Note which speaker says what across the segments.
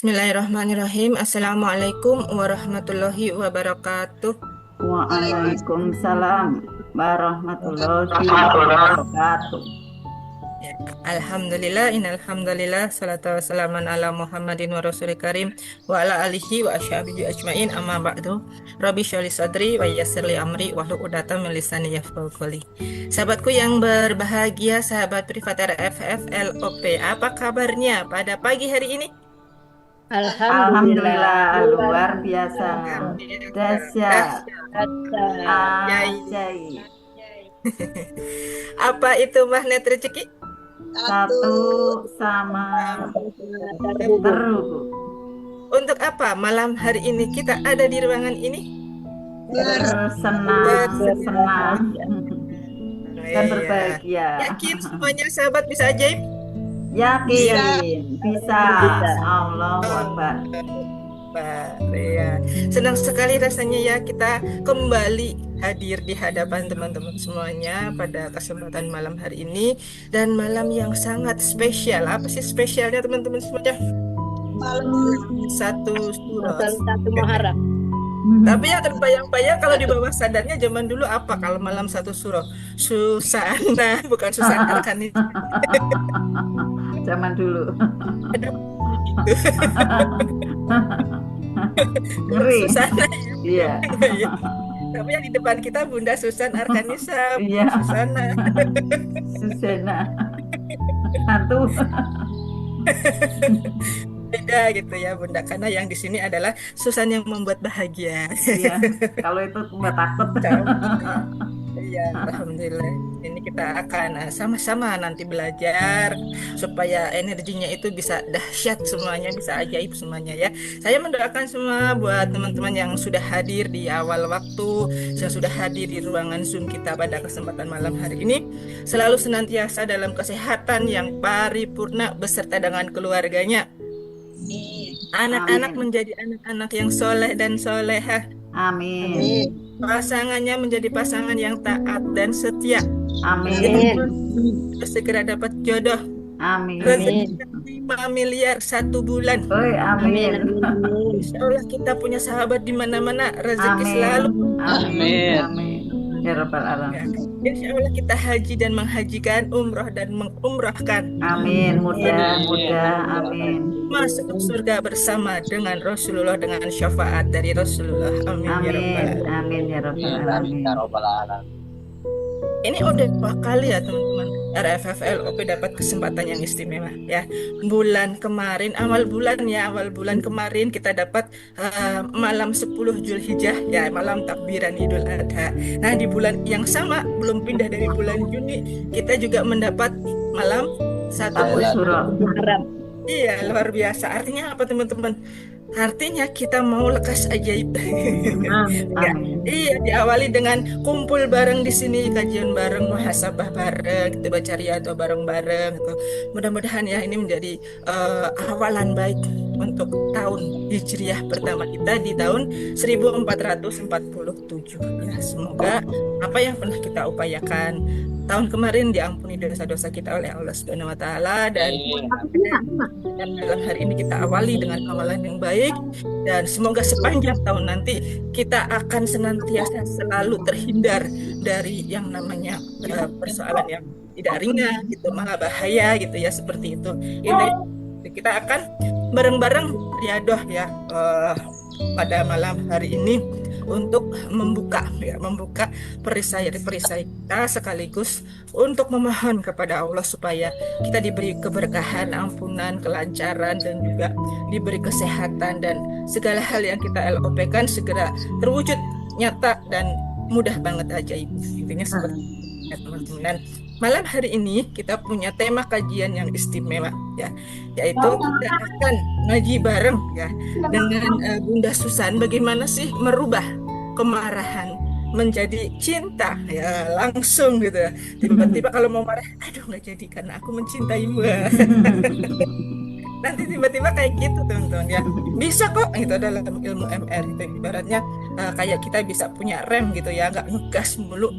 Speaker 1: Bismillahirrahmanirrahim. Assalamualaikum warahmatullahi wabarakatuh.
Speaker 2: Waalaikumsalam warahmatullahi wabarakatuh.
Speaker 1: Ya, Alhamdulillah, innalhamdulillah, salatu wassalamu ala Muhammadin wa rasulil karim wa ala alihi wa ashabihi ajmain amma ba'du. Rabbi sholli sadri wa yassirli amri wahlul 'uqdatam min lisani yafqahu qawli. Sahabatku yang berbahagia, sahabat privat RFF LOP, apa kabarnya pada pagi hari ini?
Speaker 3: Alhamdulillah,
Speaker 2: Alhamdulillah, luar biasa,
Speaker 1: Alhamdulillah.
Speaker 2: dahsyat,
Speaker 3: dahsyat.
Speaker 2: ajaib.
Speaker 1: Apa itu magnet rezeki?
Speaker 2: Satu sama
Speaker 3: Terhubung.
Speaker 2: terhubung.
Speaker 1: Untuk apa malam hari ini kita ada di ruangan ini?
Speaker 2: Bersenang-senang dan
Speaker 1: Iya.
Speaker 2: berbahagia.
Speaker 1: Yakin semuanya sahabat bisa ajaib?
Speaker 2: Yakin bisa.
Speaker 3: Bisa.
Speaker 2: Allahu Akbar.
Speaker 1: Ya. Senang sekali rasanya ya kita kembali hadir di hadapan teman-teman semuanya pada kesempatan malam hari ini, dan malam yang sangat spesial. Apa sih spesialnya teman-teman semuanya? Malam satu surah.
Speaker 3: Salah satu Muharram.
Speaker 1: Tapi yang terbayang-bayang kalau di bawah sadarnya zaman dulu apa kalau malam satu surah? Susana, bukan Susana kan ini.
Speaker 2: Zaman dulu.
Speaker 1: Ada gitu.
Speaker 2: Ngeri.
Speaker 1: Susana.
Speaker 2: Iya.
Speaker 1: Iya. Tapi yang di depan kita Bunda Susan Arkanisa,
Speaker 2: Iya.
Speaker 1: Susana.
Speaker 2: Susana. Hantu.
Speaker 1: Beda gitu ya Bunda, karena yang di sini adalah Susan yang membuat bahagia.
Speaker 2: Iya. Kalau itu mbak takut.
Speaker 1: Iya, alhamdulillah. Ini kita akan sama-sama nanti belajar supaya energinya itu bisa dahsyat semuanya, bisa ajaib semuanya ya. Saya mendoakan semua buat teman-teman yang sudah hadir di awal waktu, yang sudah hadir di ruangan Zoom kita pada kesempatan malam hari ini, selalu senantiasa dalam kesehatan yang paripurna beserta dengan keluarganya. Anak-anak
Speaker 2: Amin.
Speaker 1: menjadi anak-anak yang soleh dan solehah.
Speaker 2: Amin.
Speaker 1: Pasangannya menjadi pasangan yang taat dan setia.
Speaker 2: Amin.
Speaker 1: Segera dapat jodoh.
Speaker 2: Amin.
Speaker 1: Rezeki 5 miliar 1 bulan.
Speaker 2: Oi, amin.
Speaker 1: Insya Allah kita punya sahabat di mana-mana. Rezeki
Speaker 2: Amin.
Speaker 1: selalu.
Speaker 2: Amin. Amin. Ya Rabbal
Speaker 1: Ya.
Speaker 2: Alamin.
Speaker 1: Insya Allah kita haji dan menghajikan, umroh dan mengumrohkan.
Speaker 2: Amin. Mudah. Amin.
Speaker 1: Masuk surga bersama dengan Rasulullah, dengan syafaat dari Rasulullah. Amin ya Rabbal
Speaker 2: Amin.
Speaker 1: Alamin.
Speaker 2: Amin ya Rabbal Alamin.
Speaker 1: Ini udah dua kali ya teman-teman, RFF LOP dapat kesempatan yang istimewa ya. Bulan kemarin, awal bulan kemarin kita dapat malam 10 Zulhijjah ya, malam takbiran Idul Adha. Nah, di bulan yang sama, belum pindah dari bulan Juni, kita juga mendapat malam satu
Speaker 2: Satu surah.
Speaker 3: Muharram.
Speaker 1: Iya, luar biasa. Artinya apa teman-teman? Artinya kita mau lekas ajaib. Ya,
Speaker 2: Amin.
Speaker 1: iya, diawali dengan kumpul bareng di sini, kajian bareng, muhasabah bareng, gitu, baca riyadhah bareng-bareng gitu. Mudah-mudahan ya ini menjadi awalan baik untuk tahun Hijriah pertama kita di tahun 1447. Ya, semoga apa yang pernah kita upayakan tahun kemarin diampuni dosa-dosa kita oleh Allah Subhanahu wa taala, dan dalam hari ini kita awali dengan amalan yang baik, dan semoga sepanjang tahun nanti kita akan senantiasa selalu terhindar dari yang namanya persoalan yang tidak ringan gitu, malah bahaya gitu ya, seperti itu. Ini kita akan bareng-bareng riyadhah ya pada malam hari ini untuk membuka perisai-perisai kita, sekaligus untuk memohon kepada Allah supaya kita diberi keberkahan, ampunan, kelancaran, dan juga diberi kesehatan, dan segala hal yang kita LOP-kan segera terwujud nyata dan mudah banget ajaib. Intinya seperti itu ya teman-teman. Dan malam hari ini kita punya tema kajian yang istimewa ya, yaitu kita akan ngaji bareng ya dengan Bunda Susan, bagaimana sih merubah kemarahan menjadi cinta ya, langsung gitu ya. Tiba-tiba kalau mau marah, aduh nggak jadi karena aku mencintaimu. nanti tiba-tiba kayak gitu teman-teman ya, bisa kok itu dalam ilmu MR itu ibaratnya kayak kita bisa punya rem gitu ya, nggak ngegas mulu.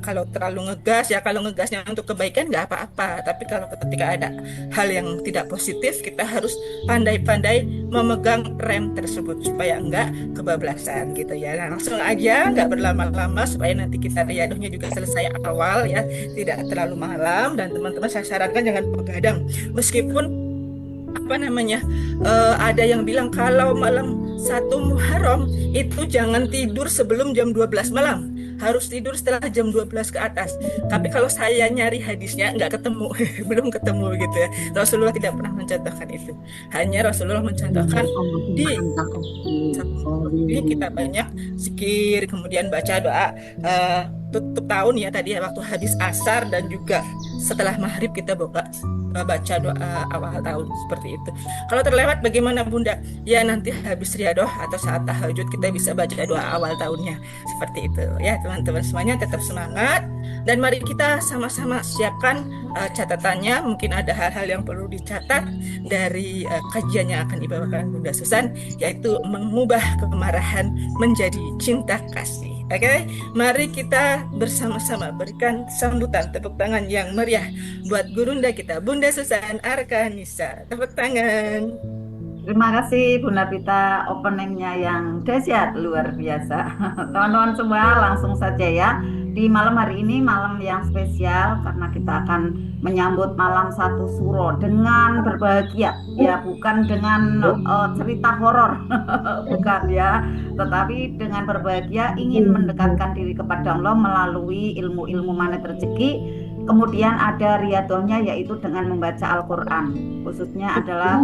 Speaker 1: Kalau terlalu ngegas ya, kalau ngegasnya untuk kebaikan nggak apa-apa, tapi kalau ketika ada hal yang tidak positif kita harus pandai-pandai memegang rem tersebut supaya nggak kebablasan gitu ya. Nah, langsung aja nggak berlama-lama supaya nanti kita riadohnya juga selesai awal ya, tidak terlalu malam. Dan teman-teman saya sarankan jangan begadang, meskipun apa namanya ada yang bilang kalau malam 1 Muharram itu jangan tidur sebelum jam 12 malam, harus tidur setelah jam 12 ke atas. Tapi kalau saya nyari hadisnya nggak ketemu, belum ketemu gitu ya. Rasulullah tidak pernah mencontohkan itu. Hanya Rasulullah mencontohkan di ini kita banyak zikir, kemudian baca doa tutup tahun ya tadi ya, waktu habis asar dan juga setelah maghrib kita baca doa awal tahun seperti itu. Kalau terlewat bagaimana Bunda? Ya nanti habis riadoh atau saat tahajud kita bisa baca doa awal tahunnya seperti itu ya teman-teman semuanya. Tetap semangat dan mari kita sama-sama siapkan catatannya. Mungkin ada hal-hal yang perlu dicatat dari kajian yang akan dibawakan Bunda Susan, yaitu mengubah kemarahan menjadi cinta kasih. Oke, mari kita bersama-sama berikan sambutan tepuk tangan yang meriah buat gurunda kita, Bunda Susan Arkanisa. Tepuk tangan.
Speaker 2: Terima kasih Bunda Pita, openingnya yang dahsyat luar biasa. Teman-teman semua langsung saja ya. Di malam hari ini malam yang spesial karena kita akan menyambut malam 1 Suro dengan berbahagia ya, bukan dengan cerita horor bukan ya, tetapi dengan berbahagia ingin mendekatkan diri kepada Allah melalui ilmu-ilmu manet rezeki. Kemudian ada riadohnya yaitu dengan membaca Al-Quran, khususnya adalah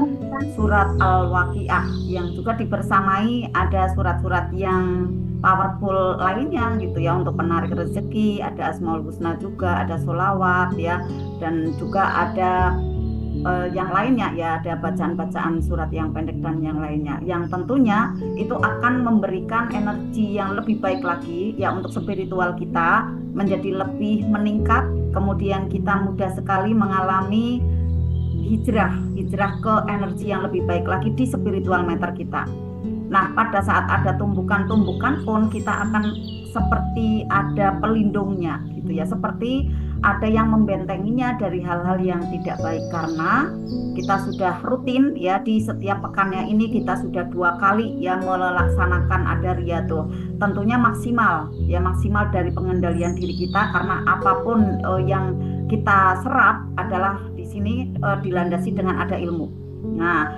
Speaker 2: surat Al-Waqiah yang juga dibersamai ada surat-surat yang powerful lainnya gitu ya untuk penarik rezeki. Ada Asmaul Husna juga, ada sholawat ya, dan juga ada yang lainnya ya, ada bacaan-bacaan surat yang pendek dan yang lainnya yang tentunya itu akan memberikan energi yang lebih baik lagi ya untuk spiritual kita menjadi lebih meningkat. Kemudian kita mudah sekali mengalami hijrah ke energi yang lebih baik lagi di spiritual meter kita. Nah, pada saat ada tumbukan-tumbukan pun kita akan seperti ada pelindungnya gitu ya, seperti ada yang membentenginya dari hal-hal yang tidak baik, karena kita sudah rutin ya di setiap pekannya ini kita sudah 2 kali ya melaksanakan ada riadoh. Tentunya maksimal dari pengendalian diri kita, karena apapun yang kita serap adalah di sini dilandasi dengan ada ilmu. Nah,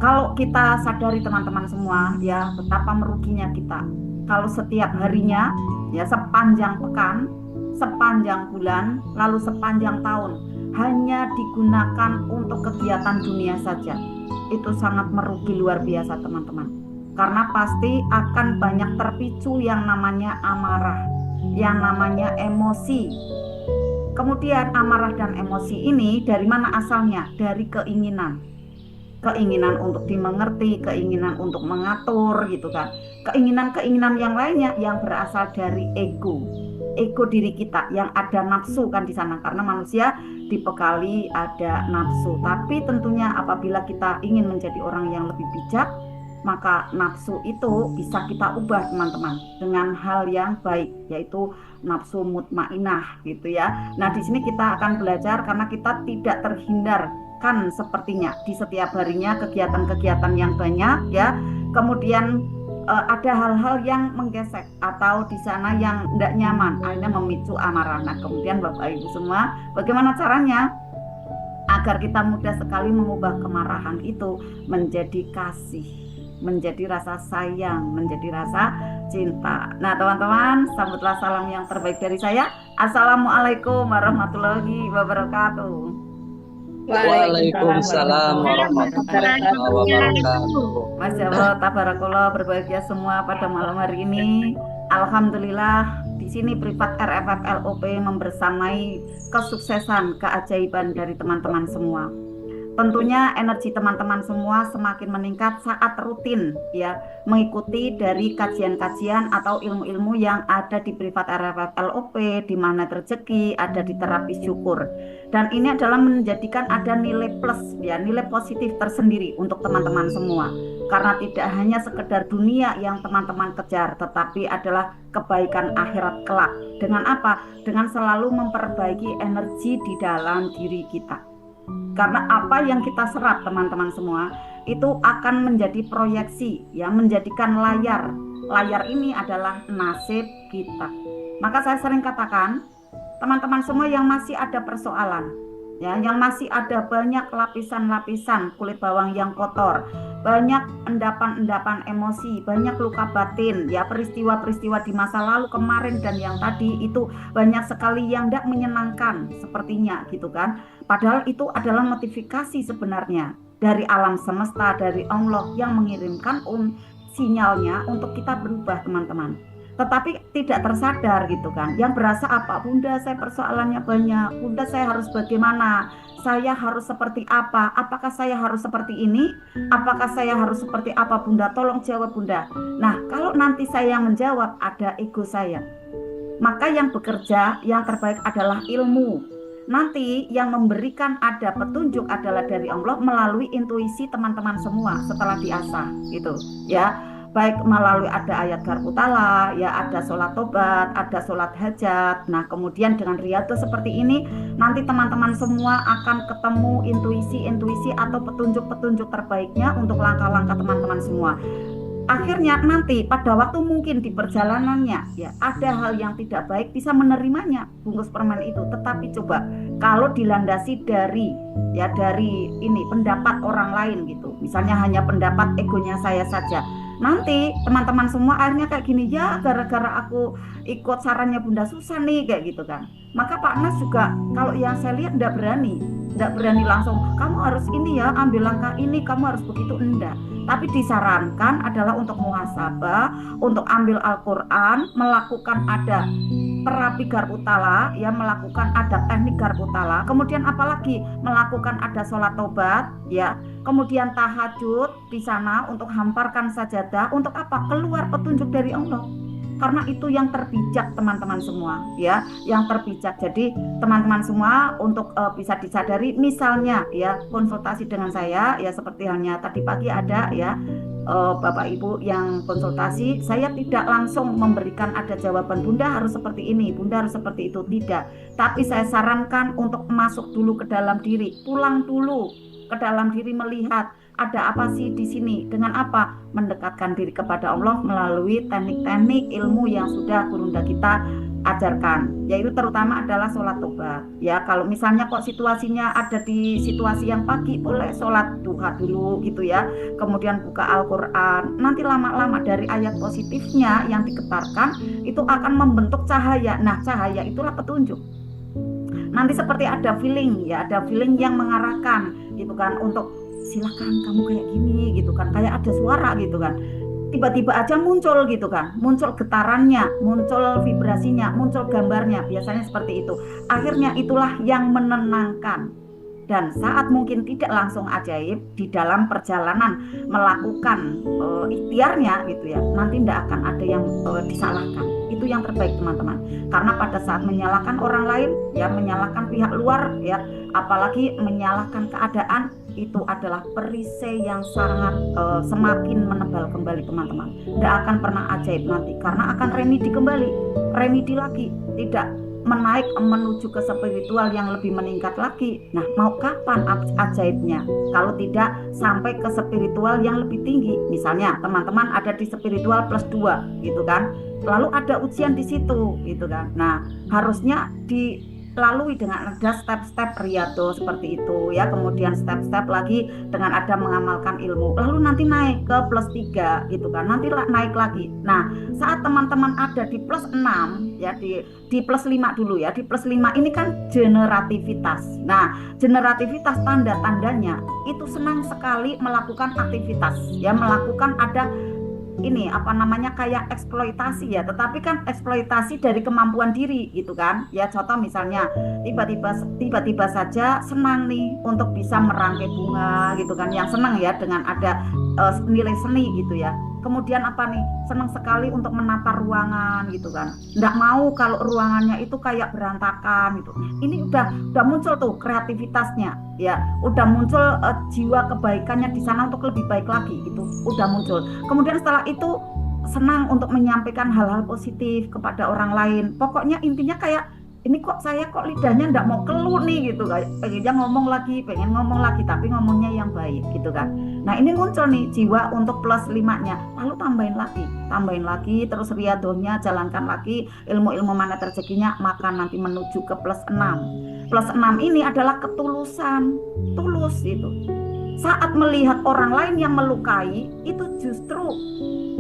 Speaker 2: kalau kita sadari teman-teman semua ya betapa meruginya kita kalau setiap harinya ya sepanjang pekan, sepanjang bulan, lalu sepanjang tahun hanya digunakan untuk kegiatan dunia saja. Itu sangat merugi luar biasa teman-teman, karena pasti akan banyak terpicu yang namanya amarah, yang namanya emosi. Kemudian amarah dan emosi ini dari mana asalnya? Dari keinginan untuk dimengerti, keinginan untuk mengatur gitu kan, keinginan yang lainnya yang berasal dari ego diri kita yang ada nafsu kan di sana, karena manusia dibekali ada nafsu. Tapi tentunya apabila kita ingin menjadi orang yang lebih bijak, maka nafsu itu bisa kita ubah teman-teman dengan hal yang baik, yaitu nafsu mutmainah gitu ya. Nah, di sini kita akan belajar karena kita tidak terhindarkan sepertinya di setiap harinya kegiatan-kegiatan yang banyak ya. Kemudian ada hal-hal yang menggesek atau di sana yang tidak nyaman, akhirnya memicu amarah. Nah, kemudian Bapak Ibu semua, bagaimana caranya agar kita mudah sekali mengubah kemarahan itu menjadi kasih, menjadi rasa sayang, menjadi rasa cinta. Nah, teman-teman, sambutlah salam yang terbaik dari saya. Assalamualaikum warahmatullahi wabarakatuh.
Speaker 4: Waalaikumsalam warahmatullahi wabarakatuh.
Speaker 2: Masya Allah, tabarakallah, berbahagia semua pada malam hari ini. Alhamdulillah, di sini Privat RFF LOP membersamai kesuksesan, keajaiban dari teman-teman semua. tentunya energi teman-teman semua semakin meningkat saat rutin ya mengikuti dari kajian-kajian atau ilmu-ilmu yang ada di privat RFF LOP, di mana rezeki, ada di terapi syukur. Dan ini adalah menjadikan ada nilai plus ya, nilai positif tersendiri untuk teman-teman semua. Karena tidak hanya sekedar dunia yang teman-teman kejar, tetapi adalah kebaikan akhirat kelak. Dengan apa? Dengan selalu memperbaiki energi di dalam diri kita. Karena apa yang kita serap teman-teman semua itu akan menjadi proyeksi ya, menjadikan layar. Layar ini adalah nasib kita. Maka saya sering katakan, teman-teman semua yang masih ada persoalan ya, yang masih ada banyak lapisan-lapisan kulit bawang yang kotor, banyak endapan-endapan emosi, banyak luka batin ya, peristiwa-peristiwa di masa lalu kemarin dan yang tadi itu banyak sekali yang tidak menyenangkan sepertinya gitu kan. Padahal itu adalah notifikasi sebenarnya dari alam semesta, dari Allah yang mengirimkan sinyalnya untuk kita berubah teman-teman. Tetapi tidak tersadar gitu kan. Yang berasa apa? Bunda, saya persoalannya banyak. Bunda, saya harus bagaimana? Saya harus seperti apa? Apakah saya harus seperti ini? Apakah saya harus seperti apa Bunda? Tolong jawab Bunda. Nah, kalau nanti saya yang menjawab, ada ego saya. Maka yang bekerja, yang terbaik adalah ilmu. Nanti yang memberikan ada petunjuk adalah dari Allah melalui intuisi teman-teman semua setelah diasah gitu ya. Baik melalui ada ayat Garputala, ya ada sholat tobat, ada sholat hajat. Nah kemudian dengan riyadhah seperti ini, nanti teman-teman semua akan ketemu intuisi-intuisi atau petunjuk-petunjuk terbaiknya untuk langkah-langkah teman-teman semua. Akhirnya nanti pada waktu mungkin di perjalanannya ya ada hal yang tidak baik, bisa menerimanya bungkus permen itu. Tetapi coba kalau dilandasi dari ini pendapat orang lain gitu, misalnya hanya pendapat egonya saya saja, nanti teman-teman semua akhirnya kayak gini, ya gara-gara aku ikut sarannya Bunda susah nih kayak gitu kan. Maka Pak Nas juga kalau yang saya lihat tidak berani langsung kamu harus ini ya, ambil langkah ini, kamu harus begitu, enggak. Tapi disarankan adalah untuk muhasabah, untuk ambil Al-Quran, melakukan ada terapi Garputala, ya melakukan ada teknik Garputala, kemudian apalagi melakukan ada sholat tobat, ya, kemudian tahajud di sana untuk hamparkan sajadah, untuk apa? Keluar petunjuk dari Allah. Karena itu yang terbijak teman-teman semua ya, yang terbijak. Jadi teman-teman semua untuk bisa disadari, misalnya ya konsultasi dengan saya ya, seperti halnya tadi pagi ada ya Bapak Ibu yang konsultasi, saya tidak langsung memberikan ada jawaban Bunda harus seperti ini, Bunda harus seperti itu, tidak. Tapi saya sarankan untuk masuk dulu ke dalam diri, pulang dulu ke dalam diri, melihat ada apa sih di sini, dengan apa? Mendekatkan diri kepada Allah melalui teknik-teknik ilmu yang sudah Gurunda kita ajarkan, yaitu terutama adalah sholat tobat. Ya, kalau misalnya kok situasinya ada di situasi yang pagi, boleh sholat duha dulu gitu ya. Kemudian buka Al-Quran. Nanti lama-lama dari ayat positifnya yang diketarkan itu akan membentuk cahaya. Nah, cahaya itulah petunjuk. Nanti seperti ada feeling ya, ada feeling yang mengarahkan gitu kan, untuk silakan kamu kayak gini gitu kan, kayak ada suara gitu kan, tiba-tiba aja muncul gitu kan, muncul getarannya, muncul vibrasinya, muncul gambarnya, biasanya seperti itu. Akhirnya itulah yang menenangkan. Dan saat mungkin tidak langsung ajaib, di dalam perjalanan melakukan ikhtiarnya gitu ya, nanti tidak akan ada yang disalahkan. Itu yang terbaik teman-teman. Karena pada saat menyalahkan orang lain ya, menyalahkan pihak luar ya, apalagi menyalahkan keadaan, itu adalah perisai yang sangat semakin menebal kembali teman-teman. Tidak akan pernah ajaib nanti, karena akan remedi kembali, remedi lagi, tidak menaik menuju ke spiritual yang lebih meningkat lagi. Nah, mau kapan ajaibnya kalau tidak sampai ke spiritual yang lebih tinggi? Misalnya teman-teman ada di spiritual plus 2 gitu kan, lalu ada ujian di situ gitu kan. Nah, harusnya dilalui dengan ada step-step riyadhah seperti itu ya, kemudian step-step lagi dengan ada mengamalkan ilmu, lalu nanti naik ke plus 3 gitu kan, nanti naik lagi. Nah, saat teman-teman ada di plus 6 ya, di plus 5 dulu ya, di plus 5 ini kan generativitas. Nah, generativitas tanda-tandanya itu senang sekali melakukan aktivitas ya, melakukan ada ini apa namanya kayak eksploitasi ya, tetapi kan eksploitasi dari kemampuan diri gitu kan. Ya contoh misalnya tiba-tiba saja senang nih untuk bisa merangkai bunga gitu kan, yang senang ya dengan ada nilai seni gitu ya. Kemudian apa nih, senang sekali untuk menata ruangan gitu kan, nggak mau kalau ruangannya itu kayak berantakan gitu. Ini udah muncul tuh kreativitasnya ya, udah muncul jiwa kebaikannya di sana untuk lebih baik lagi gitu, udah muncul. Kemudian setelah itu senang untuk menyampaikan hal-hal positif kepada orang lain. Pokoknya intinya kayak ini saya kok lidahnya nggak mau keluh nih gitu, kayak pengen ngomong lagi, tapi ngomongnya yang baik gitu kan. Nah ini muncul nih jiwa untuk plus 5-nya, lalu tambahin lagi, terus riadohnya jalankan lagi, ilmu-ilmu mana rezekinya, maka nanti menuju ke plus 6. Plus 6 ini adalah ketulusan, tulus gitu. Saat melihat orang lain yang melukai, itu justru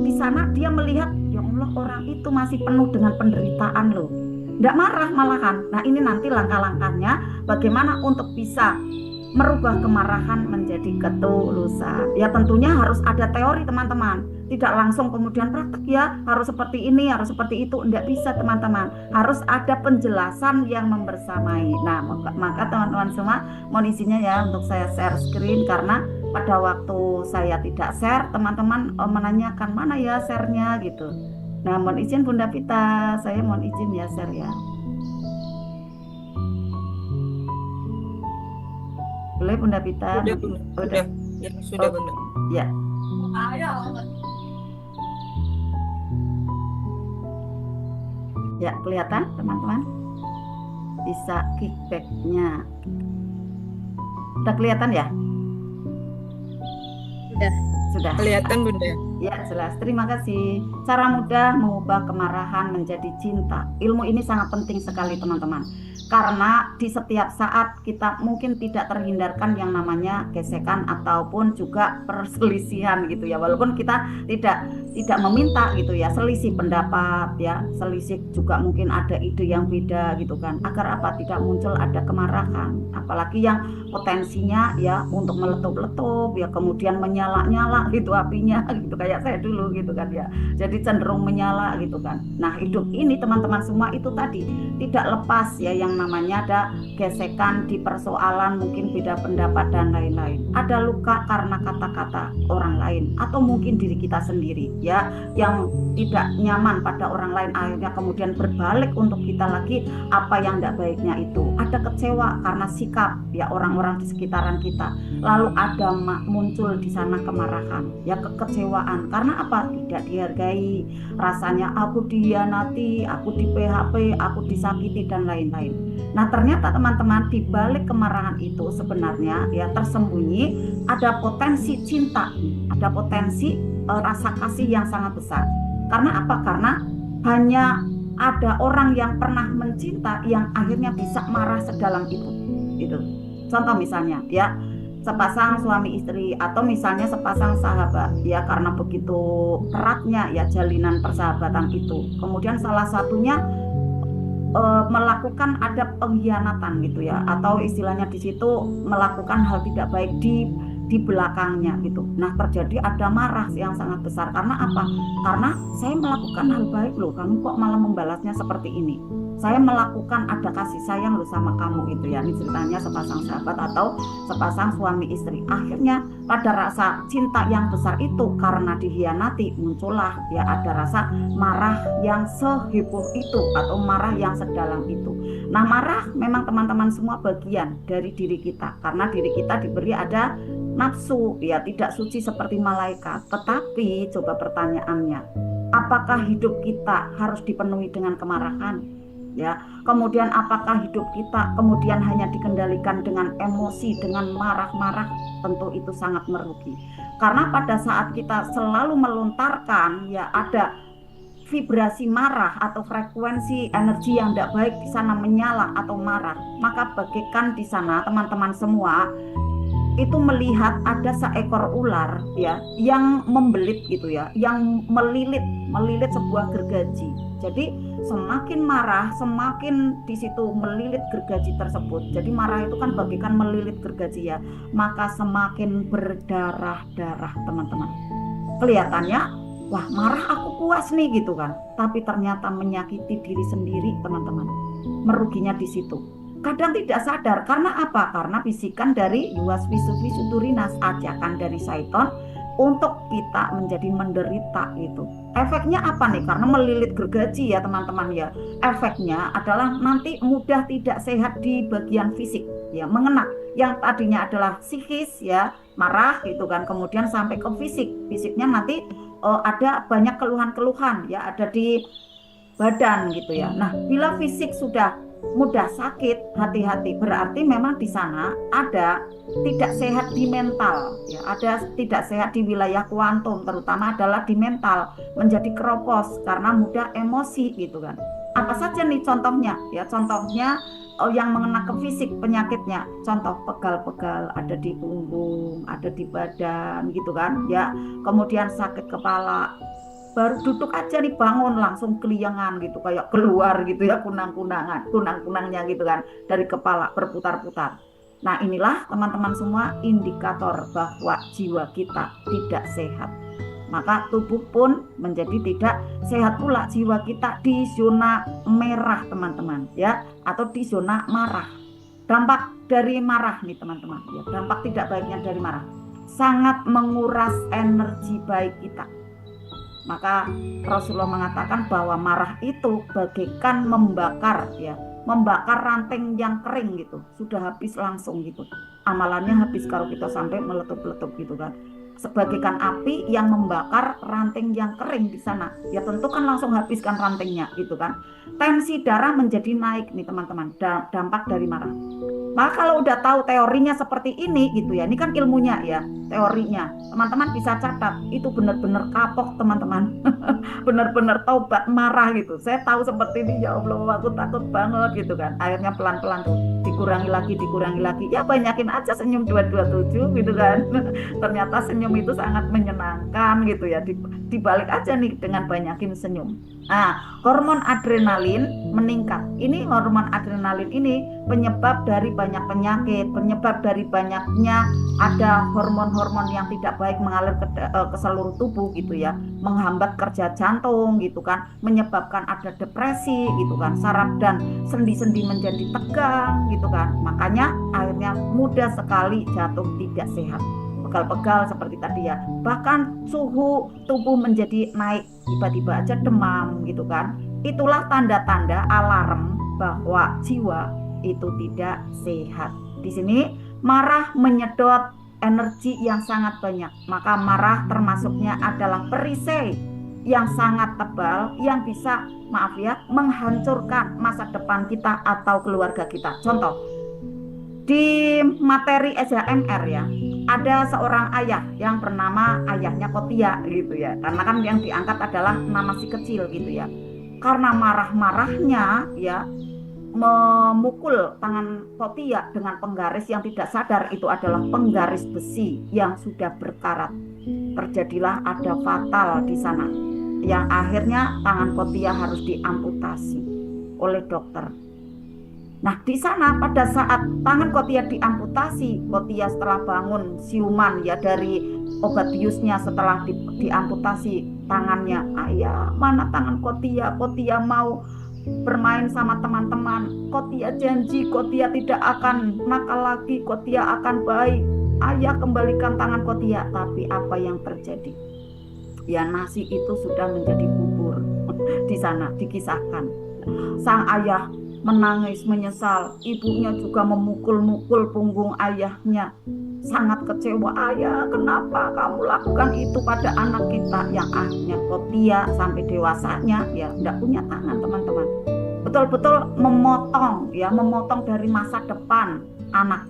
Speaker 2: di sana dia melihat, ya Allah orang itu masih penuh dengan penderitaan loh. Nggak marah malahan. Nah ini nanti langkah-langkahnya bagaimana untuk bisa merubah kemarahan menjadi ketulusan. Ya tentunya harus ada teori teman-teman. Tidak langsung kemudian praktek ya harus seperti ini, harus seperti itu. Nggak bisa teman-teman. Harus ada penjelasan yang membersamai. Nah maka teman-teman semua mohon izinnya ya untuk saya share screen, karena pada waktu saya tidak share teman-teman menanyakan mana ya share-nya gitu. Nah, mohon izin Bunda Pita, saya mohon izin ya share ya. Boleh Bunda Pita?
Speaker 1: Sudah. Ya, sudah Bunda.
Speaker 2: Ya. Ya, kelihatan teman-teman? Bisa kickback-nya. Sudah kelihatan ya? Sudah.
Speaker 1: Kelihatan Bunda.
Speaker 2: Ya, jelas. Terima kasih. Cara mudah mengubah kemarahan menjadi cinta. Ilmu ini sangat penting sekali, teman-teman. Karena di setiap saat kita mungkin tidak terhindarkan yang namanya gesekan ataupun juga perselisihan gitu ya. Walaupun kita tidak meminta gitu ya, selisih pendapat ya, selisih juga mungkin ada ide yang beda gitu kan. Agar apa? Tidak muncul ada kemarahan. Apalagi yang potensinya ya untuk meletup-letup ya, kemudian menyala-nyala gitu apinya gitu, kayak saya dulu gitu kan ya. Jadi cenderung menyala gitu kan. Nah, hidup ini teman-teman semua itu tadi tidak lepas ya yang namanya ada gesekan di persoalan, mungkin beda pendapat dan lain-lain. Ada luka karena kata-kata orang lain atau mungkin diri kita sendiri ya, yang tidak nyaman pada orang lain, akhirnya kemudian berbalik untuk kita lagi apa yang tidak baiknya itu. Ada kecewa karena sikap ya orang-orang di sekitaran kita. Lalu ada muncul di sana kemarahan ya, kekecewaan karena apa? Tidak dihargai, rasanya aku dihianati, aku di PHP, aku disakiti dan lain-lain. Nah ternyata teman-teman di balik kemarahan itu sebenarnya ya tersembunyi ada potensi cinta, ada potensi rasa kasih yang sangat besar. Karena apa? Karena hanya ada orang yang pernah mencinta yang akhirnya bisa marah sedalam itu. Gitu. Contoh misalnya ya, sepasang suami istri atau misalnya sepasang sahabat ya, karena begitu eratnya ya jalinan persahabatan itu. Kemudian salah satunya melakukan ada pengkhianatan gitu ya, atau istilahnya di situ melakukan hal tidak baik di belakangnya gitu. Nah terjadi ada marah yang sangat besar karena apa? Karena saya melakukan hal baik loh, kamu kok malah membalasnya seperti ini. Saya melakukan ada kasih sayang loh sama kamu gitu ya. Ini ceritanya sepasang sahabat atau sepasang suami istri. Akhirnya pada rasa cinta yang besar itu karena dikhianati muncullah ya ada rasa marah yang seheboh itu atau marah yang sedalam itu. Nah marah memang teman-teman semua bagian dari diri kita, karena diri kita diberi ada nafsu ya, tidak suci seperti malaikat. Tetapi coba pertanyaannya, apakah hidup kita harus dipenuhi dengan kemarahan? Ya, kemudian apakah hidup kita kemudian hanya dikendalikan dengan emosi, dengan marah-marah? Tentu itu sangat merugi. Karena pada saat kita selalu melontarkan ya ada vibrasi marah atau frekuensi energi yang tidak baik di sana menyala atau marah, maka bagaikan di sana teman-teman semua itu melihat ada seekor ular ya yang membelit gitu ya, yang melilit sebuah gergaji. Jadi semakin marah, semakin di situ melilit gergaji tersebut. Jadi marah itu kan bagaikan melilit gergaji ya, maka semakin berdarah-darah teman-teman. Kelihatannya wah marah aku puas nih gitu kan, tapi ternyata menyakiti diri sendiri teman-teman. Meruginya di situ. Kadang tidak sadar karena apa? Karena bisikan dari yuwaswisufi suturinas, ajakan dari syaiton untuk kita menjadi menderita gitu. Efeknya apa nih? Karena melilit gergaji ya teman-teman ya. Efeknya adalah nanti mudah tidak sehat di bagian fisik ya, mengena yang tadinya adalah psikis ya, marah gitu kan, kemudian sampai ke fisik. Fisiknya nanti ada banyak keluhan-keluhan ya, ada di badan gitu ya. Nah, bila fisik sudah mudah sakit, hati-hati, berarti memang di sana ada tidak sehat di mental ya, ada tidak sehat di wilayah kuantum, terutama adalah di mental, menjadi keropos karena mudah emosi gitu kan. Apa saja nih contohnya ya? Contohnya yang mengena ke fisik penyakitnya, contoh pegal-pegal ada di punggung, ada di badan gitu kan ya, kemudian sakit kepala, baru duduk aja nih bangun langsung keliengan gitu, kayak keluar gitu ya kunang-kunangnya gitu kan dari kepala berputar-putar. Nah inilah teman-teman semua indikator bahwa jiwa kita tidak sehat, maka tubuh pun menjadi tidak sehat pula. Jiwa kita di zona merah teman-teman ya, atau di zona marah. Dampak dari marah nih teman-teman ya, dampak tidak baiknya dari marah sangat menguras energi baik kita. Maka Rasulullah mengatakan bahwa marah itu bagaikan membakar ya, membakar ranting yang kering gitu, sudah habis langsung gitu, amalannya habis kalau kita sampai meletup-letup gitu kan, sebagaikan api yang membakar ranting yang kering di sana ya, tentu kan langsung habiskan rantingnya gitu kan. Tensi darah menjadi naik nih teman-teman, dampak dari marah. Maka kalau udah tahu teorinya seperti ini gitu ya, ini kan ilmunya ya, teorinya teman-teman bisa catat, itu benar-benar kapok teman-teman. Benar-benar taubat marah gitu. Saya tahu seperti ini, ya Allah aku takut banget gitu kan. Akhirnya pelan-pelan tuh dikurangi lagi ya, banyakin aja senyum 227 gitu kan. Ternyata senyum itu sangat menyenangkan gitu ya, dibalik aja nih dengan banyakin senyum. Nah, hormon adrenalin meningkat. Ini hormon adrenalin ini penyebab dari banyak penyakit, penyebab dari banyaknya ada hormon-hormon yang tidak baik mengalir ke seluruh tubuh gitu ya, menghambat kerja jantung gitu kan, menyebabkan ada depresi gitu kan, saraf dan sendi-sendi menjadi tegang gitu kan. Makanya akhirnya mudah sekali jatuh tidak sehat, pegal-pegal seperti tadi ya, bahkan suhu tubuh menjadi naik, tiba-tiba aja demam gitu kan. Itulah tanda-tanda alarm bahwa jiwa itu tidak sehat. Di sini marah menyedot energi yang sangat banyak, maka marah termasuknya adalah perisai yang sangat tebal yang bisa, maaf ya, menghancurkan masa depan kita atau keluarga kita. Contoh di materi SHMR ya, ada seorang ayah yang bernama ayahnya Kotia gitu ya, karena kan yang diangkat adalah nama si kecil gitu ya. Karena marah-marahnya ya, memukul tangan Kotia dengan penggaris yang tidak sadar itu adalah penggaris besi yang sudah berkarat. Terjadilah ada fatal di sana, yang akhirnya tangan Kotia harus diamputasi oleh dokter. Nah di sana pada saat tangan Kotia diamputasi, Kotia setelah bangun siuman ya dari obat biusnya setelah diamputasi tangannya, ayah mana tangan Kotia? Kotia mau bermain sama teman-teman, Kotia janji Kotia tidak akan nakal lagi, Kotia akan baik, ayah kembalikan tangan Kotia. Tapi apa yang terjadi? Ya nasi itu sudah menjadi bubur. Di sana dikisahkan sang ayah menangis menyesal, ibunya juga memukul-mukul punggung ayahnya, sangat kecewa. Ayah kenapa kamu lakukan itu pada anak kita? Yang akhirnya Kotia sampai dewasanya ya tidak punya tangan teman-teman, betul-betul memotong ya, memotong dari masa depan anak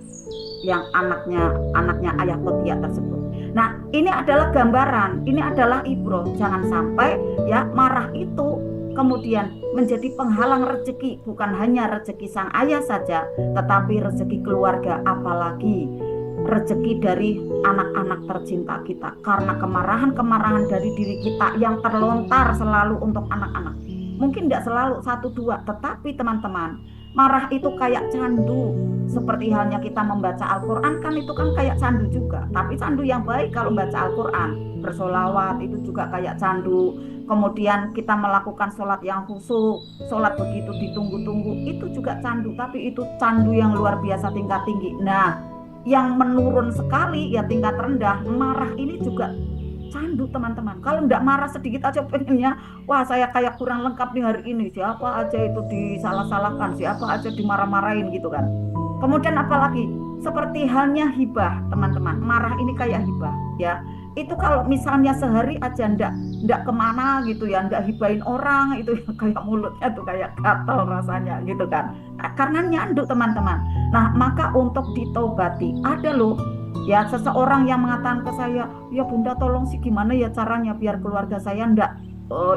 Speaker 2: yang anaknya ayah Kotia tersebut. Nah ini adalah gambaran, ini adalah ibroh, jangan sampai ya marah itu kemudian menjadi penghalang rezeki, bukan hanya rezeki sang ayah saja, tetapi rezeki keluarga, apalagi rezeki dari anak-anak tercinta kita, karena kemarahan-kemarahan dari diri kita yang terlontar selalu untuk anak-anak. Mungkin tidak selalu 1-2, tetapi teman-teman, marah itu kayak candu. Seperti halnya kita membaca Al-Quran kan, itu kan kayak candu juga, tapi candu yang baik kalau membaca Al-Quran. bersolawat itu juga kayak candu. Kemudian kita melakukan sholat yang khusyuk, sholat begitu ditunggu-tunggu, itu juga candu, tapi itu candu yang luar biasa tingkat tinggi. Nah, yang menurun sekali ya tingkat rendah, marah ini juga candu teman-teman. Kalau enggak marah sedikit aja pengennya, wah saya kayak kurang lengkap nih hari ini, siapa aja itu disalah-salahkan, siapa aja dimarah-marahin gitu kan. Kemudian apalagi, seperti halnya hibah teman-teman, marah ini kayak hibah ya. Itu kalau misalnya sehari aja ndak kemana gitu ya, ndak hibahin orang, itu kayak mulutnya tuh kayak gatal rasanya gitu kan, karena nyanduk teman-teman. Nah maka untuk ditobati, ada loh ya seseorang yang mengatakan ke saya, ya Bunda tolong sih gimana ya caranya biar keluarga saya ndak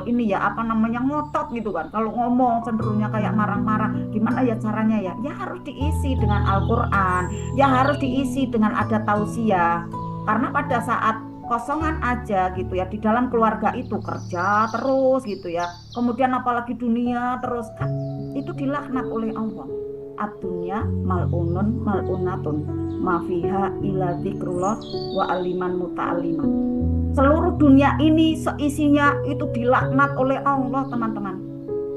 Speaker 2: ini ya apa namanya ngotot gitu kan, kalau ngomong cenderungnya kayak marah-marah, gimana ya caranya ya, ya harus diisi dengan Al-Quran, ya harus diisi dengan ada tausiah. Karena pada saat kosongan aja gitu ya, di dalam keluarga itu kerja terus gitu ya, kemudian apalagi dunia terus kan, itu dilaknat oleh Allah. Ad-dunya mal'unun mal'unatun mafiha ila dzikrullah wa aliman muta'aliman. Seluruh dunia ini seisinya itu dilaknat oleh Allah teman-teman,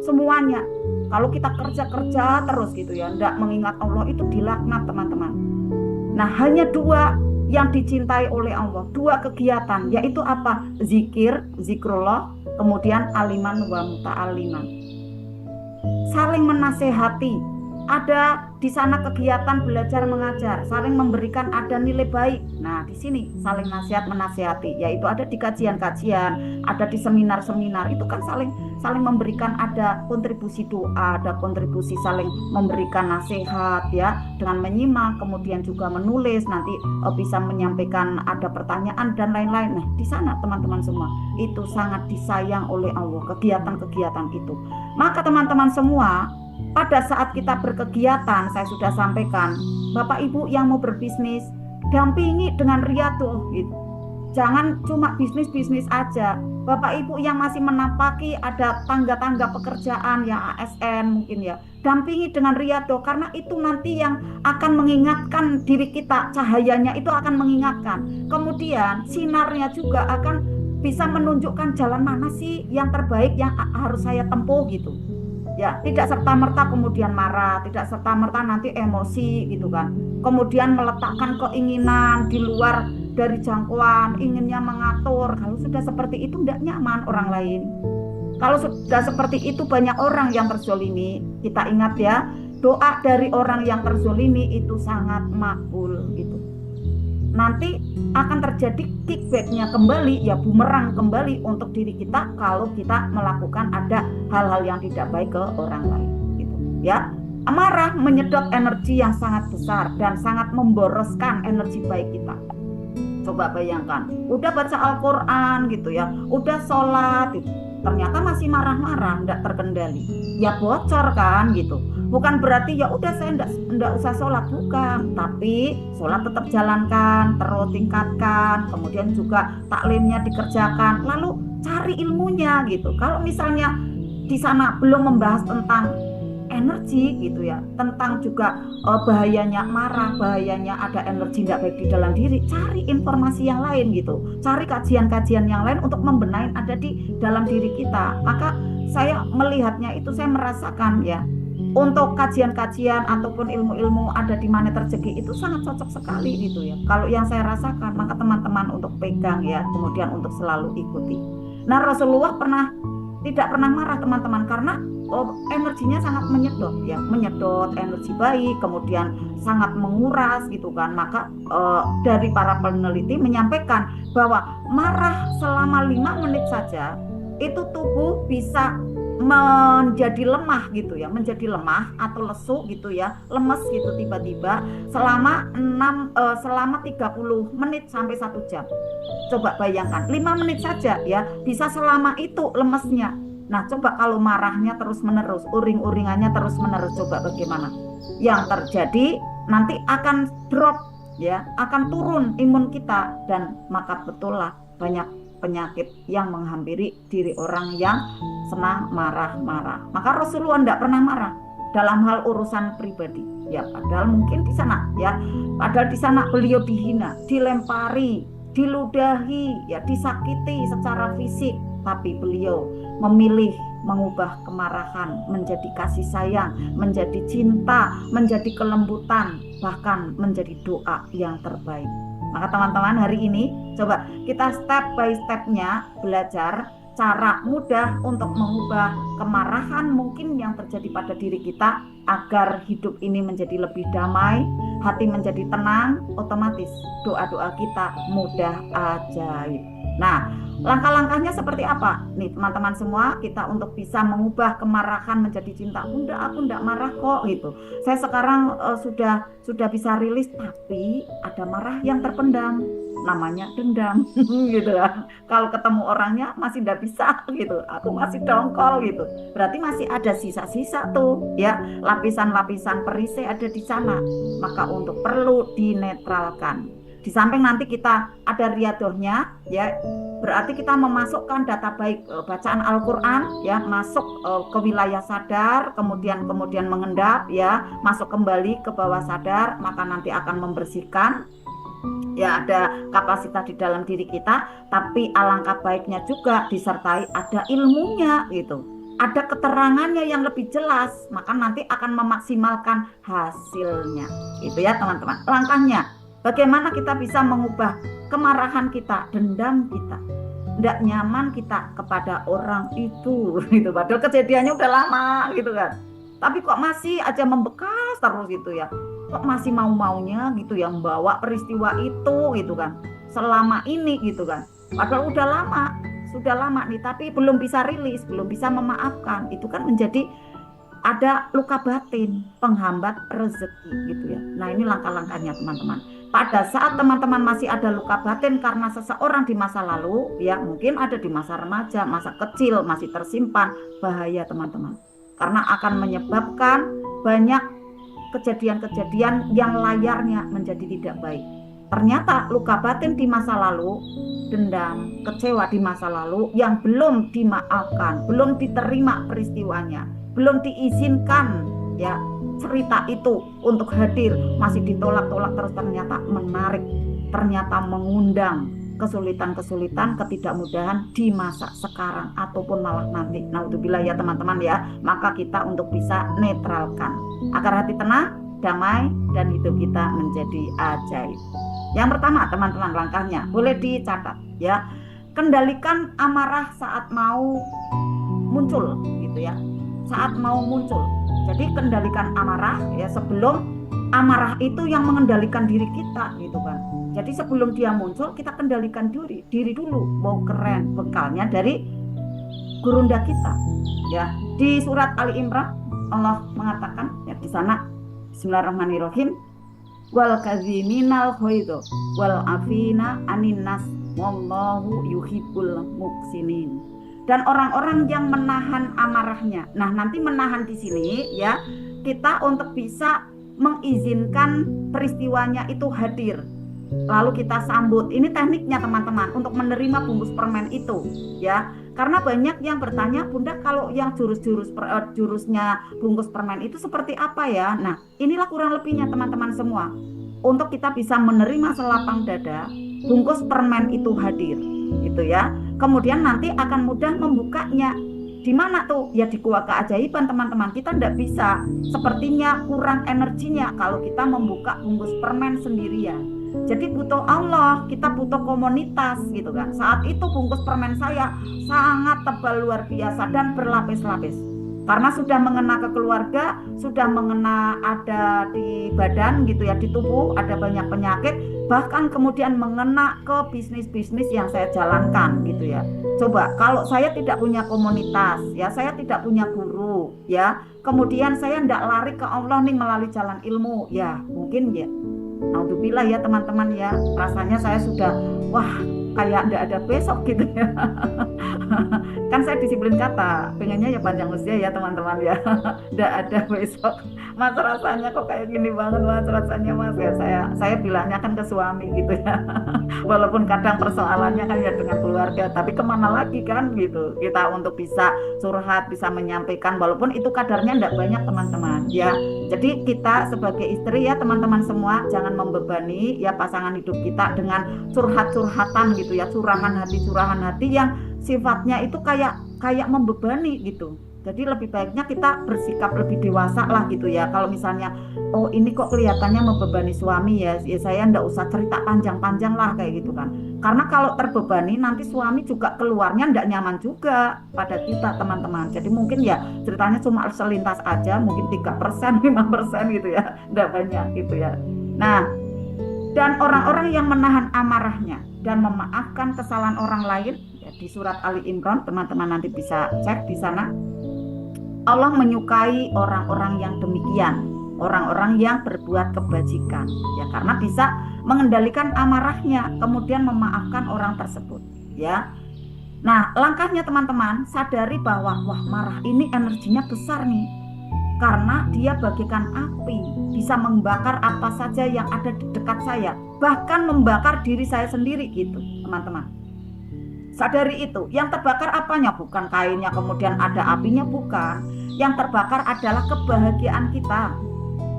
Speaker 2: semuanya. Kalau kita kerja terus gitu ya, ndak mengingat Allah, itu dilaknat teman-teman. Nah hanya dua yang dicintai oleh Allah, dua kegiatan, yaitu apa? Zikir, zikrullah, kemudian aliman wa muta'aliman. Saling menasehati, ada di sana kegiatan belajar mengajar, saling memberikan ada nilai baik. Nah di sini saling nasihat menasehati, yaitu ada di kajian-kajian, ada di seminar-seminar, itu kan saling memberikan, ada kontribusi doa, ada kontribusi saling memberikan nasihat ya, dengan menyimak, kemudian juga menulis, nanti bisa menyampaikan ada pertanyaan dan lain-lain. Nah di sana teman-teman semua itu sangat disayang oleh Allah kegiatan-kegiatan itu. Maka teman-teman semua, pada saat kita berkegiatan, saya sudah sampaikan, Bapak Ibu yang mau berbisnis, dampingi dengan riyadhah gitu. Jangan cuma bisnis aja. Bapak Ibu yang masih menapaki ada tangga-tangga pekerjaan yang ASN mungkin ya, dampingi dengan riyadhah, karena itu nanti yang akan mengingatkan diri kita, cahayanya itu akan mengingatkan. Kemudian sinarnya juga akan bisa menunjukkan jalan mana sih yang terbaik yang harus saya tempuh gitu. Ya, tidak serta-merta kemudian marah, tidak serta-merta nanti emosi gitu kan. Kemudian meletakkan keinginan di luar dari jangkauan, inginnya mengatur. Kalau sudah seperti itu tidak nyaman orang lain. Kalau sudah seperti itu banyak orang yang terzolimi. Kita ingat ya, doa dari orang yang terzolimi itu sangat makbul gitu. Nanti akan terjadi kickbacknya kembali ya, bumerang kembali untuk diri kita kalau kita melakukan ada hal-hal yang tidak baik ke orang lain gitu ya. Amarah menyedot energi yang sangat besar dan sangat memboroskan energi baik kita. Coba bayangkan, udah baca Al-Quran gitu ya, udah sholat gitu, ternyata masih marah-marah, enggak terkendali, ya bocor kan gitu. Bukan berarti ya udah saya enggak usah sholat, bukan, tapi sholat tetap jalankan, terus tingkatkan, kemudian juga taklimnya dikerjakan, lalu cari ilmunya gitu. Kalau misalnya di sana belum membahas tentang energi gitu ya, tentang juga bahayanya marah, bahayanya ada energi tidak baik di dalam diri, cari informasi yang lain gitu, cari kajian-kajian yang lain untuk membenahi ada di dalam diri kita. Maka saya melihatnya itu, saya merasakan ya, untuk kajian-kajian ataupun ilmu-ilmu ada di mana rezeki itu sangat cocok sekali gitu ya. Kalau yang saya rasakan, maka teman-teman untuk pegang ya, kemudian untuk selalu ikuti. Nah Rasulullah tidak pernah marah teman-teman, karena energinya sangat menyedot ya, menyedot energi baik, kemudian sangat menguras gitu kan. Maka dari para peneliti menyampaikan bahwa marah selama 5 menit saja itu tubuh bisa menjadi lemah gitu ya, menjadi lemah atau lesu gitu ya, lemes gitu tiba-tiba selama 30 menit sampai 1 jam. Coba bayangkan 5 menit saja ya, bisa selama itu lemesnya. Nah coba kalau marahnya terus menerus, uring-uringannya terus menerus, coba bagaimana? Yang terjadi nanti akan drop ya, akan turun imun kita, dan maka betul lah banyak penyakit yang menghampiri diri orang yang senang marah-marah. Maka Rasulullah tidak pernah marah dalam hal urusan pribadi ya, padahal mungkin di sana ya, padahal di sana beliau dihina, dilempari diludahi, ya disakiti secara fisik, tapi beliau memilih mengubah kemarahan menjadi kasih sayang, menjadi cinta, menjadi kelembutan, bahkan menjadi doa yang terbaik. Maka teman-teman, hari ini coba kita step by stepnya belajar cara mudah untuk mengubah kemarahan mungkin yang terjadi pada diri kita agar hidup ini menjadi lebih damai, hati menjadi tenang, otomatis doa-doa kita mudah ajaib. Nah, langkah-langkahnya seperti apa? Nih teman-teman semua, kita untuk bisa mengubah kemarahan menjadi cinta. Bunda, aku enggak marah kok gitu. Saya sekarang sudah bisa rilis, tapi ada marah yang terpendam, namanya dendam gitu kan. Kalau ketemu orangnya masih enggak bisa gitu. Aku masih dongkol gitu. Berarti masih ada sisa-sisa tuh ya, lapisan-lapisan perisai ada di sana. Maka untuk perlu dinetralkan. Di samping nanti kita ada riadohnya ya, berarti kita memasukkan data baik bacaan Al-Quran ya, masuk ke wilayah sadar, kemudian mengendap ya, masuk kembali ke bawah sadar, maka nanti akan membersihkan ya, ada kapasitas di dalam diri kita. Tapi alangkah baiknya juga disertai ada ilmunya gitu, ada keterangannya yang lebih jelas, maka nanti akan memaksimalkan hasilnya. Itu ya teman-teman langkahnya. Bagaimana kita bisa mengubah kemarahan kita, dendam kita, tidak nyaman kita kepada orang itu gitu. Padahal kejadiannya udah lama gitu kan, tapi kok masih aja membekas terus gitu ya, kok masih mau-maunya gitu yang bawa peristiwa itu gitu kan, selama ini gitu kan. Padahal sudah lama nih, tapi belum bisa rilis, belum bisa memaafkan. Itu kan menjadi ada luka batin, penghambat rezeki gitu ya. Nah, ini langkah-langkahnya teman-teman. Pada saat teman-teman masih ada luka batin karena seseorang di masa lalu, ya mungkin ada di masa remaja, masa kecil, masih tersimpan, bahaya teman-teman. Karena akan menyebabkan banyak kejadian-kejadian yang layarnya menjadi tidak baik. Ternyata luka batin di masa lalu, dendam, kecewa di masa lalu yang belum dimaafkan, belum diterima peristiwanya, belum diizinkan ya cerita itu untuk hadir, masih ditolak-tolak terus, ternyata menarik, ternyata mengundang kesulitan-kesulitan, ketidakmudahan di masa sekarang ataupun malah nanti. Naudzubillah ya teman-teman ya. Maka kita untuk bisa netralkan agar hati tenang, damai, dan hidup kita menjadi ajaib. Yang pertama teman-teman, langkahnya boleh dicatat ya. Kendalikan amarah saat mau muncul gitu ya. Saat mau muncul. Jadi kendalikan amarah ya, sebelum amarah itu yang mengendalikan diri kita gitu kan. Jadi sebelum dia muncul, kita kendalikan diri dulu. Wow, keren, bekalnya dari gurunda kita ya. Di surat Ali Imran Allah mengatakan ya, di sana Bismillahirrahmanirrahim, wal kaziminal ghaidha wal afina anin nas wallahu yuhibbul muhsinin. Dan orang-orang yang menahan amarahnya. Nah, nanti menahan di sini ya, kita untuk bisa mengizinkan peristiwanya itu hadir, lalu kita sambut. Ini tekniknya teman-teman untuk menerima bungkus permen itu ya. Karena banyak yang bertanya, Bunda, kalau yang jurusnya bungkus permen itu seperti apa ya? Nah, inilah kurang lebihnya teman-teman semua. Untuk kita bisa menerima selapang dada, bungkus permen itu hadir gitu ya. Kemudian nanti akan mudah membukanya. Di mana tuh? Ya di gua keajaiban teman-teman. Kita tidak bisa, sepertinya kurang energinya kalau kita membuka bungkus permen sendirian. Jadi butuh Allah, kita butuh komunitas gitu kan. Saat itu bungkus permen saya sangat tebal luar biasa dan berlapis-lapis. Karena sudah mengena ke keluarga, sudah mengena ada di badan gitu ya, di tubuh ada banyak penyakit, bahkan kemudian mengena ke bisnis-bisnis yang saya jalankan gitu ya. Coba kalau saya tidak punya komunitas ya, saya tidak punya guru ya, kemudian saya tidak lari ke Allah nih melalui jalan ilmu ya, mungkin ya naudzubillah ya teman-teman ya, rasanya saya sudah wah kayak tidak ada besok gitu ya. kan saya disiplin kata, pengennya ya panjang usia ya teman-teman ya. Nggak ada besok mas rasanya kok kayak gini banget mas rasanya mas ya, saya bilangnya kan ke suami gitu ya. Walaupun kadang persoalannya kan ya dengan keluarga, tapi kemana lagi kan gitu, kita untuk bisa curhat, bisa menyampaikan walaupun itu kadarnya enggak banyak teman-teman ya. Jadi kita sebagai istri ya teman-teman semua jangan membebani ya pasangan hidup kita dengan curhat-curhatan gitu ya, curahan hati yang sifatnya itu kayak membebani gitu. Jadi lebih baiknya kita bersikap lebih dewasa lah gitu ya. Kalau misalnya, oh ini kok kelihatannya membebani suami ya saya ndak usah cerita panjang-panjang lah kayak gitu kan. Karena kalau terbebani nanti suami juga keluarnya ndak nyaman juga pada kita teman-teman. Jadi mungkin ya ceritanya cuma selintas aja, mungkin 3%, 5% gitu ya, ndak banyak gitu ya. Nah, dan orang-orang yang menahan amarahnya dan memaafkan kesalahan orang lain, ya, di surat Ali Imran teman-teman nanti bisa cek di sana. Allah menyukai orang-orang yang demikian, orang-orang yang berbuat kebajikan, ya karena bisa mengendalikan amarahnya, kemudian memaafkan orang tersebut, ya. Nah, langkahnya teman-teman sadari bahwa wah marah ini energinya besar nih, karena dia bagaikan api, bisa membakar apa saja yang ada di dekat saya, bahkan membakar diri saya sendiri gitu, teman-teman. Sadari itu, yang terbakar apanya? Bukan kainnya kemudian ada apinya, bukan. Yang terbakar adalah kebahagiaan kita.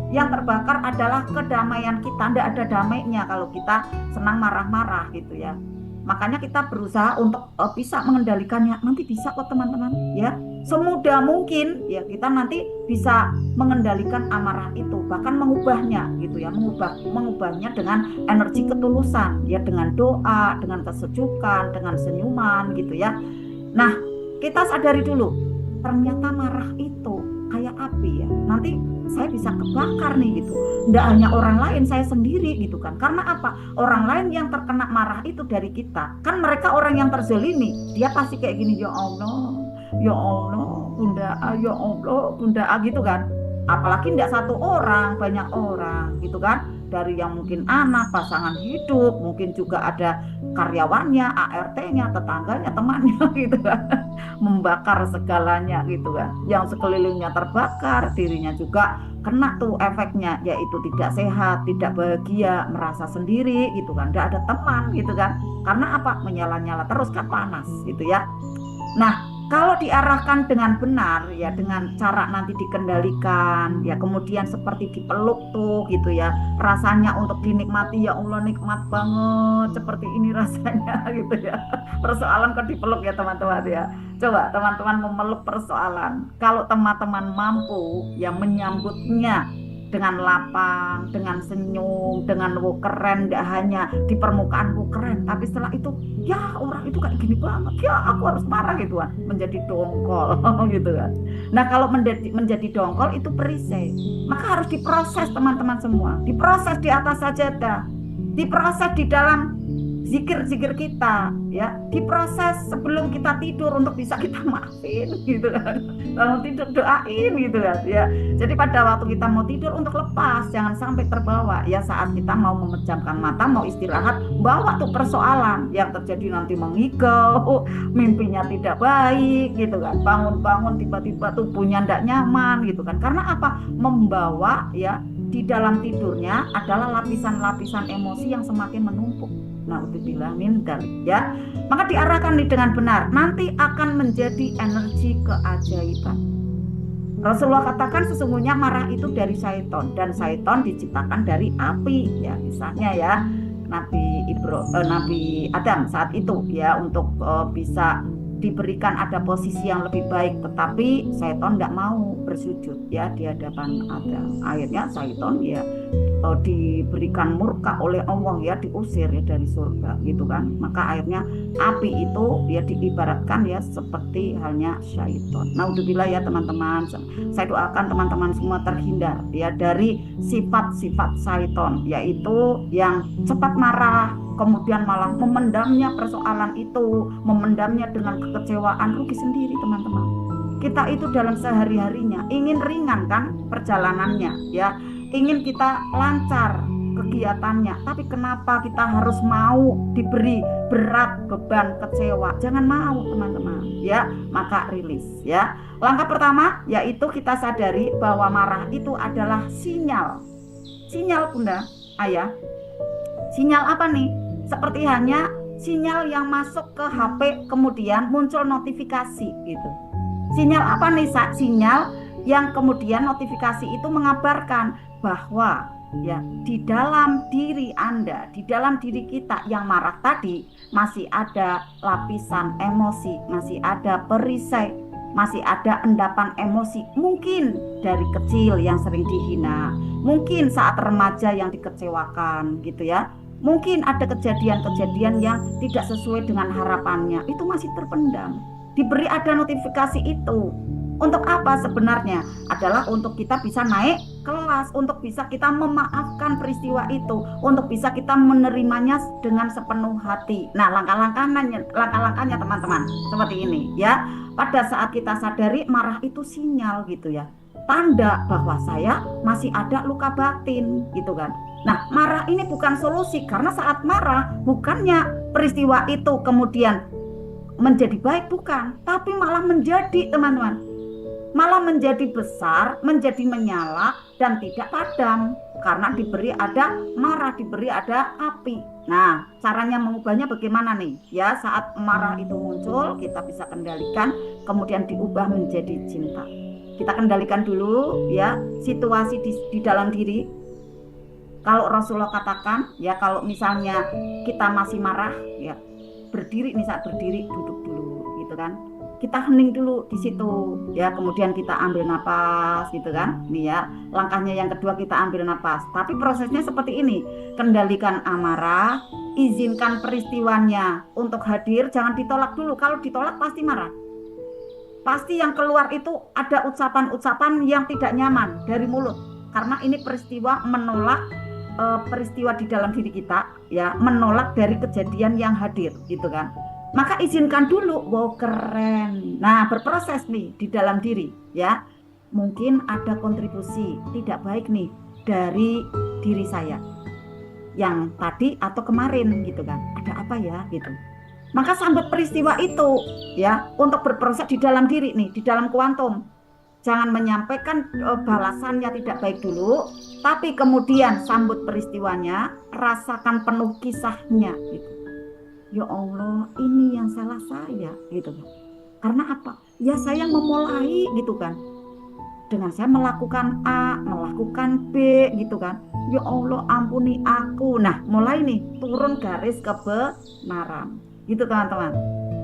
Speaker 2: Yang terbakar adalah kedamaian kita. Tidak ada damainya kalau kita senang marah-marah gitu ya. Makanya kita berusaha untuk bisa mengendalikannya. Nanti bisa kok teman-teman ya. Semudah mungkin ya kita nanti bisa mengendalikan amarah itu, bahkan mengubahnya gitu ya, mengubahnya dengan energi ketulusan ya, dengan doa, dengan kesejukan, dengan senyuman gitu ya. Nah, kita sadari dulu ternyata marah itu kayak api ya, nanti saya bisa kebakar nih gitu. Nggak hanya orang lain, saya sendiri gitu kan. Karena apa? Orang lain yang terkena marah itu dari kita, kan mereka orang yang terzolimi, dia pasti kayak gini, ya Allah, Bunda A, ya Allah, Bunda A gitu kan. Apalagi tidak satu orang, banyak orang gitu kan. Dari yang mungkin anak, pasangan hidup, mungkin juga ada karyawannya, ART-nya, tetangganya, temannya gitu kan. Membakar segalanya gitu kan. Yang sekelilingnya terbakar, dirinya juga kena tuh efeknya, yaitu tidak sehat, tidak bahagia, merasa sendiri gitu kan. Tidak ada teman gitu kan. Karena apa? Menyala-nyala terus kan panas gitu ya. Nah, kalau diarahkan dengan benar ya, dengan cara nanti dikendalikan ya, kemudian seperti dipeluk tuh gitu ya, rasanya untuk dinikmati, ya Allah nikmat banget seperti ini rasanya gitu ya. Persoalan kok dipeluk ya teman-teman ya. Coba teman-teman memeluk persoalan, kalau teman-teman mampu ya menyambutnya dengan lapang, dengan senyum, dengan wo keren, tidak hanya di permukaan wo keren, tapi setelah itu ya orang itu kayak gini banget, ya aku harus marah gitu kan, menjadi dongkol gitu kan. Nah kalau menjadi dongkol itu perisai, maka harus diproses teman-teman semua, diproses di atas sajadah, diproses di dalam zikir-zikir kita ya, diproses sebelum kita tidur untuk bisa kita maafin gitu kan, kalau tidur doain gitu kan ya. Jadi pada waktu kita mau tidur untuk lepas, jangan sampai terbawa ya, saat kita mau memejamkan mata, mau istirahat, bawa tuh persoalan yang terjadi nanti mengigau, mimpinya tidak baik gitu kan, bangun-bangun tiba-tiba tubuhnya tidak nyaman gitu kan. Karena apa? Membawa ya, di dalam tidurnya adalah lapisan-lapisan emosi yang semakin menumpuk. Naudzubillah min dzalik ya. Maka diarahkan dengan benar, nanti akan menjadi energi keajaiban. Rasulullah katakan sesungguhnya marah itu dari syaitan, dan syaitan diciptakan dari api ya. Misalnya ya Nabi Adam saat itu ya, untuk bisa diberikan ada posisi yang lebih baik, tetapi syaitan nggak mau bersujud ya di hadapan Adam. Akhirnya syaitan ya diberikan murka oleh Allah ya, diusir ya dari surga gitu kan. Maka akhirnya api itu ya diibaratkan ya seperti halnya syaitan. Naudzubillah ya teman-teman. Saya doakan teman-teman semua terhindar ya dari sifat-sifat syaitan, yaitu yang cepat marah, kemudian malah memendamnya persoalan itu, memendamnya dengan kekecewaan, rugi sendiri teman-teman. Kita itu dalam sehari-harinya ingin ringan kan perjalanannya ya, ingin kita lancar ke kegiatannya. Tapi kenapa kita harus mau diberi berat, beban, kecewa? Jangan mau teman-teman, ya. Maka rilis, ya. Langkah pertama yaitu kita sadari bahwa marah itu adalah sinyal. Sinyal Bunda, Ayah. Sinyal apa nih? Seperti hanya sinyal yang masuk ke HP kemudian muncul notifikasi gitu. Sinyal apa nih? Sinyal yang kemudian notifikasi itu mengabarkan bahwa ya di dalam diri Anda, di dalam diri kita yang marah tadi masih ada lapisan emosi, masih ada perisai, masih ada endapan emosi, mungkin dari kecil yang sering dihina, mungkin saat remaja yang dikecewakan gitu ya. Mungkin ada kejadian-kejadian yang tidak sesuai dengan harapannya, itu masih terpendam. Diberi ada notifikasi itu. Untuk apa sebenarnya? Adalah untuk kita bisa naik kelas, untuk bisa kita memaafkan peristiwa itu, untuk bisa kita menerimanya dengan sepenuh hati. Nah, langkah-langkahnya teman-teman seperti ini ya. Pada saat kita sadari marah itu sinyal gitu ya. Tanda bahwa saya masih ada luka batin gitu kan. Nah, marah ini bukan solusi, karena saat marah bukannya peristiwa itu kemudian menjadi baik, bukan, tapi malah menjadi teman-teman, malah menjadi besar, menjadi menyala dan tidak padam karena diberi ada marah, diberi ada api. Nah, caranya mengubahnya bagaimana nih? Ya, saat marah itu muncul, kita bisa kendalikan, kemudian diubah menjadi cinta. Kita kendalikan dulu ya situasi di dalam diri. Kalau Rasulullah katakan ya, kalau misalnya kita masih marah ya, berdiri nih, saat berdiri duduk dulu gitu kan. Kita hening dulu di situ ya, kemudian kita ambil napas gitu kan. Nih ya, langkahnya yang kedua kita ambil napas. Tapi prosesnya seperti ini. Kendalikan amarah, izinkan peristiwanya untuk hadir, jangan ditolak dulu. Kalau ditolak pasti marah. Pasti yang keluar itu ada ucapan-ucapan yang tidak nyaman dari mulut. Karena ini peristiwa menolak peristiwa di dalam diri kita ya, menolak dari kejadian yang hadir gitu kan. Maka izinkan dulu, wow keren. Nah, berproses nih di dalam diri ya. Mungkin ada kontribusi tidak baik nih dari diri saya yang tadi atau kemarin gitu kan. Ada apa ya gitu. Maka sambut peristiwa itu ya, untuk berproses di dalam diri nih, di dalam kuantum. Jangan menyampaikan balasannya tidak baik dulu, tapi kemudian sambut peristiwanya, rasakan penuh kisahnya gitu. Ya Allah, ini yang salah saya gitu kan. Karena apa? Ya saya memulai gitu kan. Dengan saya melakukan A, melakukan B gitu kan. Ya Allah, ampuni aku. Nah, mulai nih turun garis kebenaran. Gitu teman-teman.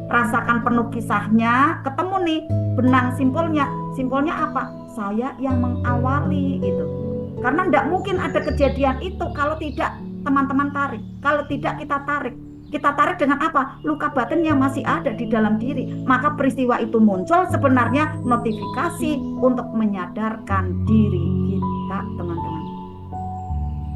Speaker 2: Rasakan penuh kisahnya, ketemu nih benang simpulnya. Simpulnya apa? Saya yang mengawali gitu. Karena tidak mungkin ada kejadian itu kalau tidak teman-teman tarik. Kalau tidak kita tarik. Kita tarik dengan apa? Luka batin yang masih ada di dalam diri. Maka peristiwa itu muncul sebenarnya notifikasi untuk menyadarkan diri kita, teman-teman.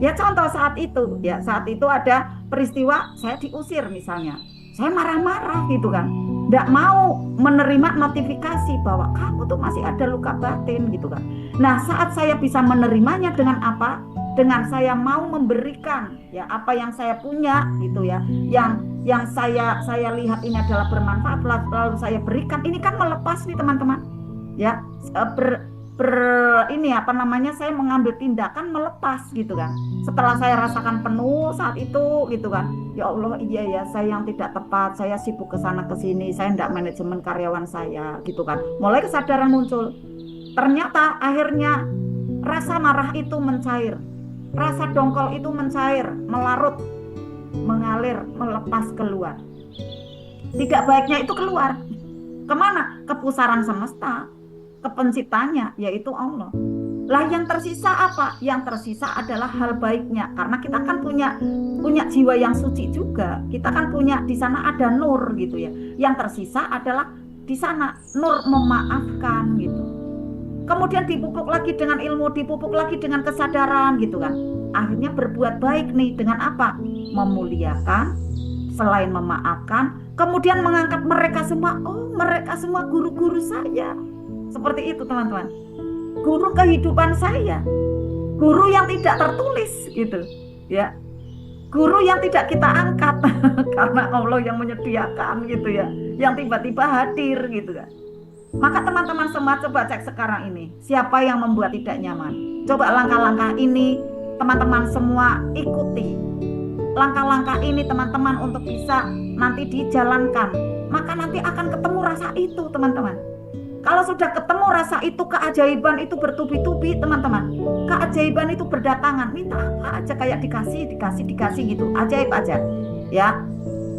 Speaker 2: Ya contoh saat itu, ya saat itu ada peristiwa saya diusir misalnya. Saya marah-marah gitu kan. Nggak mau menerima notifikasi bahwa kamu tuh masih ada luka batin gitu kan. Nah, saat saya bisa menerimanya dengan apa? Dengan saya mau memberikan ya apa yang saya punya gitu ya. Yang saya lihat ini adalah bermanfaat, lalu saya berikan. Ini kan melepas nih teman-teman. Ya, ini apa namanya, saya mengambil tindakan melepas gitu kan. Setelah saya rasakan penuh saat itu gitu kan. Ya Allah, iya ya, saya yang tidak tepat, saya sibuk ke sana ke sini, saya tidak manajemen karyawan saya gitu kan. Mulai kesadaran muncul. Ternyata akhirnya rasa marah itu mencair. Rasa dongkol itu mencair, melarut, mengalir, melepas keluar. Tidak baiknya itu keluar. Kemana? Ke pusaran semesta, ke penciptanya, yaitu Allah. Lah yang tersisa apa? Yang tersisa adalah hal baiknya, karena kita kan punya jiwa yang suci juga. Kita kan punya, di sana ada nur gitu ya. Yang tersisa adalah di sana nur memaafkan gitu. Kemudian dipupuk lagi dengan ilmu, dipupuk lagi dengan kesadaran gitu kan. Akhirnya berbuat baik nih dengan apa? Memuliakan, selain memaafkan, kemudian mengangkat mereka semua. Oh, mereka semua guru-guru saya. Seperti itu teman-teman. Guru kehidupan saya. Guru yang tidak tertulis gitu. ya. Guru yang tidak kita angkat karena Allah yang menyediakan gitu ya, yang tiba-tiba hadir gitu kan. Maka teman-teman semua coba cek sekarang ini, siapa yang membuat tidak nyaman? Coba langkah-langkah ini teman-teman semua ikuti. Langkah-langkah ini teman-teman untuk bisa nanti dijalankan. Maka nanti akan ketemu rasa itu teman-teman. Kalau sudah ketemu rasa itu, keajaiban itu bertubi-tubi teman-teman. Keajaiban itu berdatangan. Minta apa aja kayak dikasih gitu. Ajaib aja. Ya.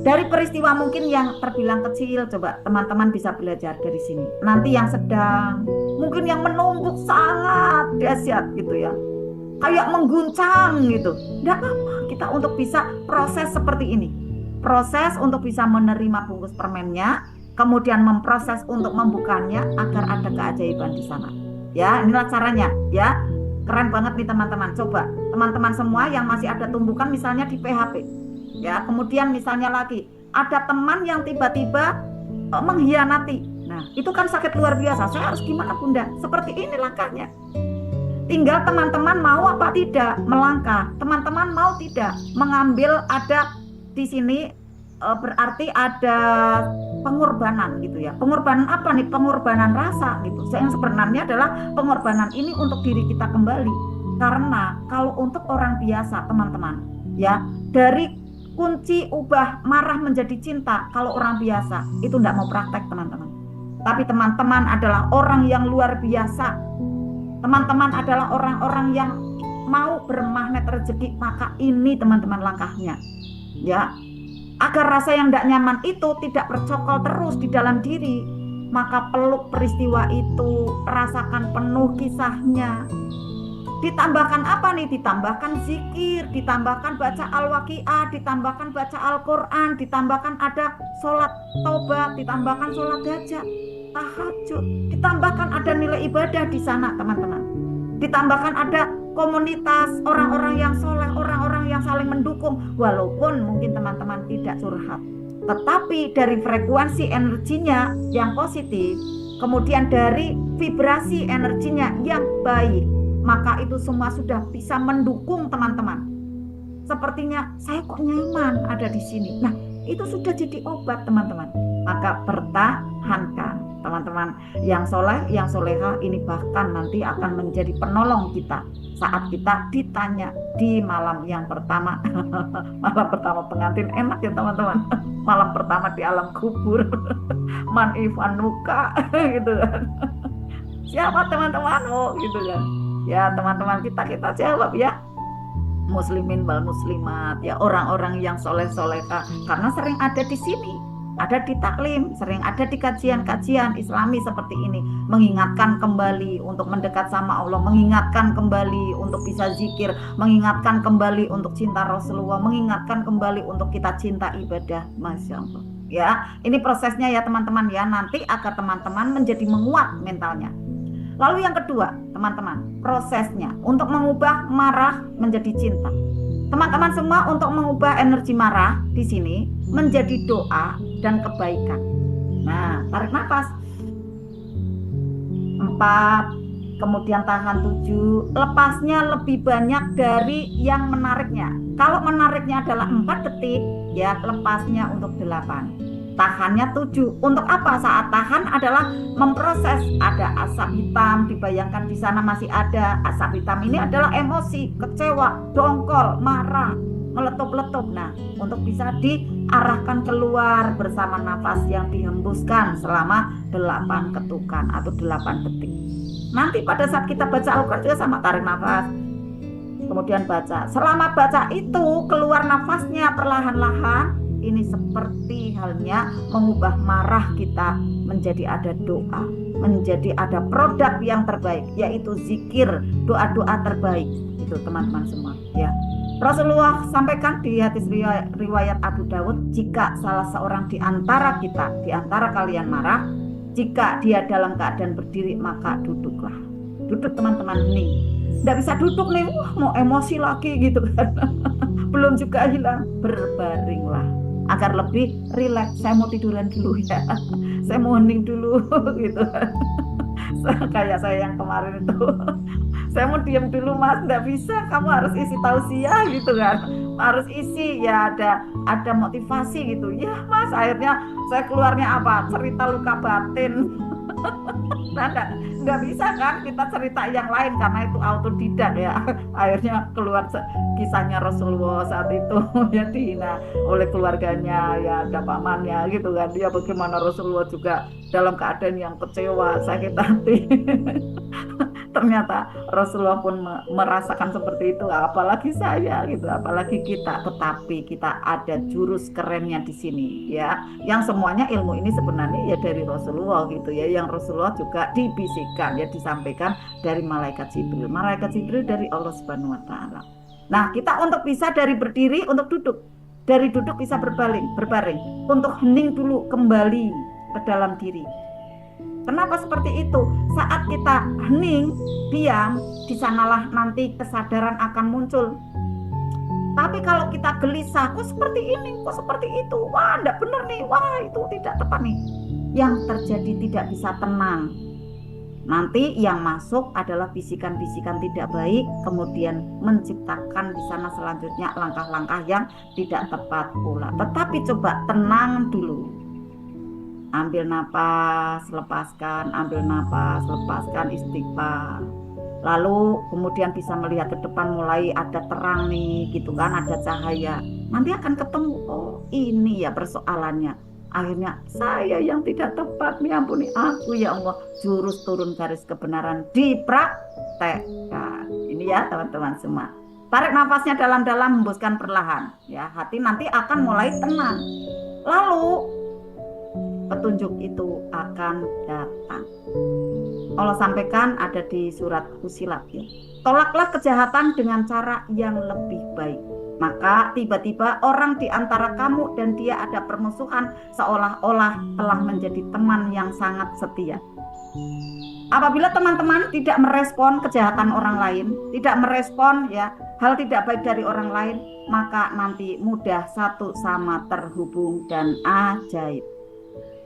Speaker 2: Dari peristiwa mungkin yang terbilang kecil, coba teman-teman bisa belajar dari sini. Nanti yang sedang, mungkin yang menumpuk sangat dahsyat gitu ya. Kayak mengguncang gitu. Enggak apa-apa kita untuk bisa proses seperti ini. Proses untuk bisa menerima bungkus permennya, kemudian memproses untuk membukanya agar ada keajaiban di sana. Ya, inilah caranya ya. Keren banget nih teman-teman. Coba teman-teman semua yang masih ada tumbukan misalnya di PHP. Ya, kemudian misalnya lagi ada teman yang tiba-tiba mengkhianati. Nah, itu kan sakit luar biasa. Saya harus gimana Bunda? Seperti ini langkahnya. Tinggal teman-teman mau apa tidak melangkah. Teman-teman mau tidak mengambil, ada di sini berarti ada pengorbanan gitu ya. Pengorbanan apa nih? Pengorbanan rasa gitu. Yang sebenarnya adalah pengorbanan ini untuk diri kita kembali. Karena kalau untuk orang biasa teman-teman ya, dari kunci ubah marah menjadi cinta, kalau orang biasa itu tidak mau praktek teman-teman. Tapi teman-teman adalah orang yang luar biasa. Teman-teman adalah orang-orang yang mau bermagnet rezeki. Maka ini teman-teman langkahnya ya. Agar rasa yang tidak nyaman itu tidak bercokol terus di dalam diri, maka peluk peristiwa itu, rasakan penuh kisahnya. Ditambahkan apa nih? Ditambahkan zikir, ditambahkan baca Al-Waqiah, ditambahkan baca Al-Quran, ditambahkan ada sholat taubat, ditambahkan sholat hajat, tahajud, ditambahkan ada nilai ibadah di sana teman-teman. Ditambahkan ada komunitas, orang-orang yang soleh, orang-orang yang saling mendukung. Walaupun mungkin teman-teman tidak curhat, tetapi dari frekuensi energinya yang positif, kemudian dari vibrasi energinya yang baik, maka itu semua sudah bisa mendukung teman-teman. Sepertinya saya kok nyaman ada di sini. Nah, itu sudah jadi obat teman-teman. Maka pertahankan teman-teman yang soleh, yang soleha ini bahkan nanti akan menjadi penolong kita saat kita ditanya di malam yang pertama. Malam pertama pengantin enak ya teman-teman. Malam pertama di alam kubur. Man ivanuka gitu kan. Siapa teman-temanmu gitu kan. Ya teman-teman kita jawab ya, muslimin wal muslimat ya, orang-orang yang soleh-soleha, karena sering ada di sini, ada di taklim, sering ada di kajian-kajian islami seperti ini, mengingatkan kembali untuk mendekat sama Allah, mengingatkan kembali untuk bisa zikir, mengingatkan kembali untuk cinta Rasulullah, mengingatkan kembali untuk kita cinta ibadah. Masya Allah ya, ini prosesnya ya teman-teman ya, nanti agar teman-teman menjadi menguat mentalnya. Lalu yang kedua, teman-teman, prosesnya untuk mengubah marah menjadi cinta. Teman-teman semua untuk mengubah energi marah di sini menjadi doa dan kebaikan. Nah, tarik nafas. 4, kemudian tahan 7. Lepasnya lebih banyak dari yang menariknya. Kalau menariknya adalah 4 detik, ya lepasnya untuk 8. Tahannya 7. Untuk apa? Saat tahan adalah memproses. Ada asap hitam, dibayangkan di sana masih ada asap hitam. Ini adalah emosi, kecewa, dongkol, marah, meletup-letup. Nah, untuk bisa diarahkan keluar bersama nafas yang dihembuskan selama 8 ketukan atau 8 detik. Nanti pada saat kita baca Al-Quran juga sama, tarik nafas, kemudian baca. Selama baca itu keluar nafasnya perlahan-lahan. Ini seperti halnya mengubah marah kita menjadi ada doa, menjadi ada produk yang terbaik, yaitu zikir, doa-doa terbaik. Itu teman-teman semua ya. Rasulullah sampaikan di hadis riwayat Abu Dawud, jika salah seorang di antara kita, di antara kalian marah, jika dia dalam keadaan berdiri maka duduklah. Duduk teman-teman nih. Nggak bisa duduk nih, mau emosi lagi gitu kan. Belum juga hilang, berbaringlah agar lebih rileks. Saya mau tiduran dulu ya, saya mau hening dulu gitu. Kayak saya yang kemarin itu saya mau diam dulu Mas, nggak bisa, kamu harus isi tausiah gitu kan, harus isi ya, ada motivasi gitu ya Mas. Akhirnya saya keluarnya apa, cerita luka batin. Nah, nggak bisa kan kita cerita yang lain karena itu autodidak ya. Akhirnya keluar kisahnya Rasulullah saat itu ya dihina oleh keluarganya ya, ada pamannya gitu kan, dia bagaimana Rasulullah juga dalam keadaan yang kecewa, sakit hati. Ternyata Rasulullah pun merasakan seperti itu, apalagi saya gitu, apalagi kita. Tetapi kita ada jurus kerennya di sini ya, yang semuanya ilmu ini sebenarnya ya dari Rasulullah gitu ya, yang Rasulullah juga dibisikkan ya, disampaikan dari malaikat Jibril dari Allah Subhanahu wa taala. Nah, kita untuk bisa dari berdiri untuk duduk, dari duduk bisa berbaring, untuk hening dulu kembali ke dalam diri. Kenapa seperti itu? Saat kita hening, diam, di sanalah nanti kesadaran akan muncul. Tapi kalau kita gelisah, kok seperti ini, kok seperti itu, wah enggak benar nih, wah itu tidak tepat nih, yang terjadi tidak bisa tenang. Nanti yang masuk adalah bisikan-bisikan tidak baik, kemudian menciptakan di sana selanjutnya langkah-langkah yang tidak tepat pula. Tetapi coba tenang dulu. Ambil napas, lepaskan, ambil napas, lepaskan, istighfar. Lalu kemudian bisa melihat ke depan, mulai ada terang nih gitu kan, ada cahaya. Nanti akan ketemu, oh ini ya persoalannya. Akhirnya saya yang tidak tepat nih, ampuni aku ya Allah. Jurus turun garis kebenaran dipraktekkan. Ini ya teman-teman semua. Tarik nafasnya dalam-dalam, hembuskan perlahan. Ya, hati nanti akan mulai tenang. Lalu petunjuk itu akan datang. Allah sampaikan ada di surat Fussilat ya. Tolaklah kejahatan dengan cara yang lebih baik. Maka tiba-tiba orang di antara kamu dan dia ada permusuhan, seolah-olah telah menjadi teman yang sangat setia. Apabila teman-teman tidak merespon kejahatan orang lain, tidak merespon ya hal tidak baik dari orang lain, maka nanti mudah satu sama terhubung dan ajaib.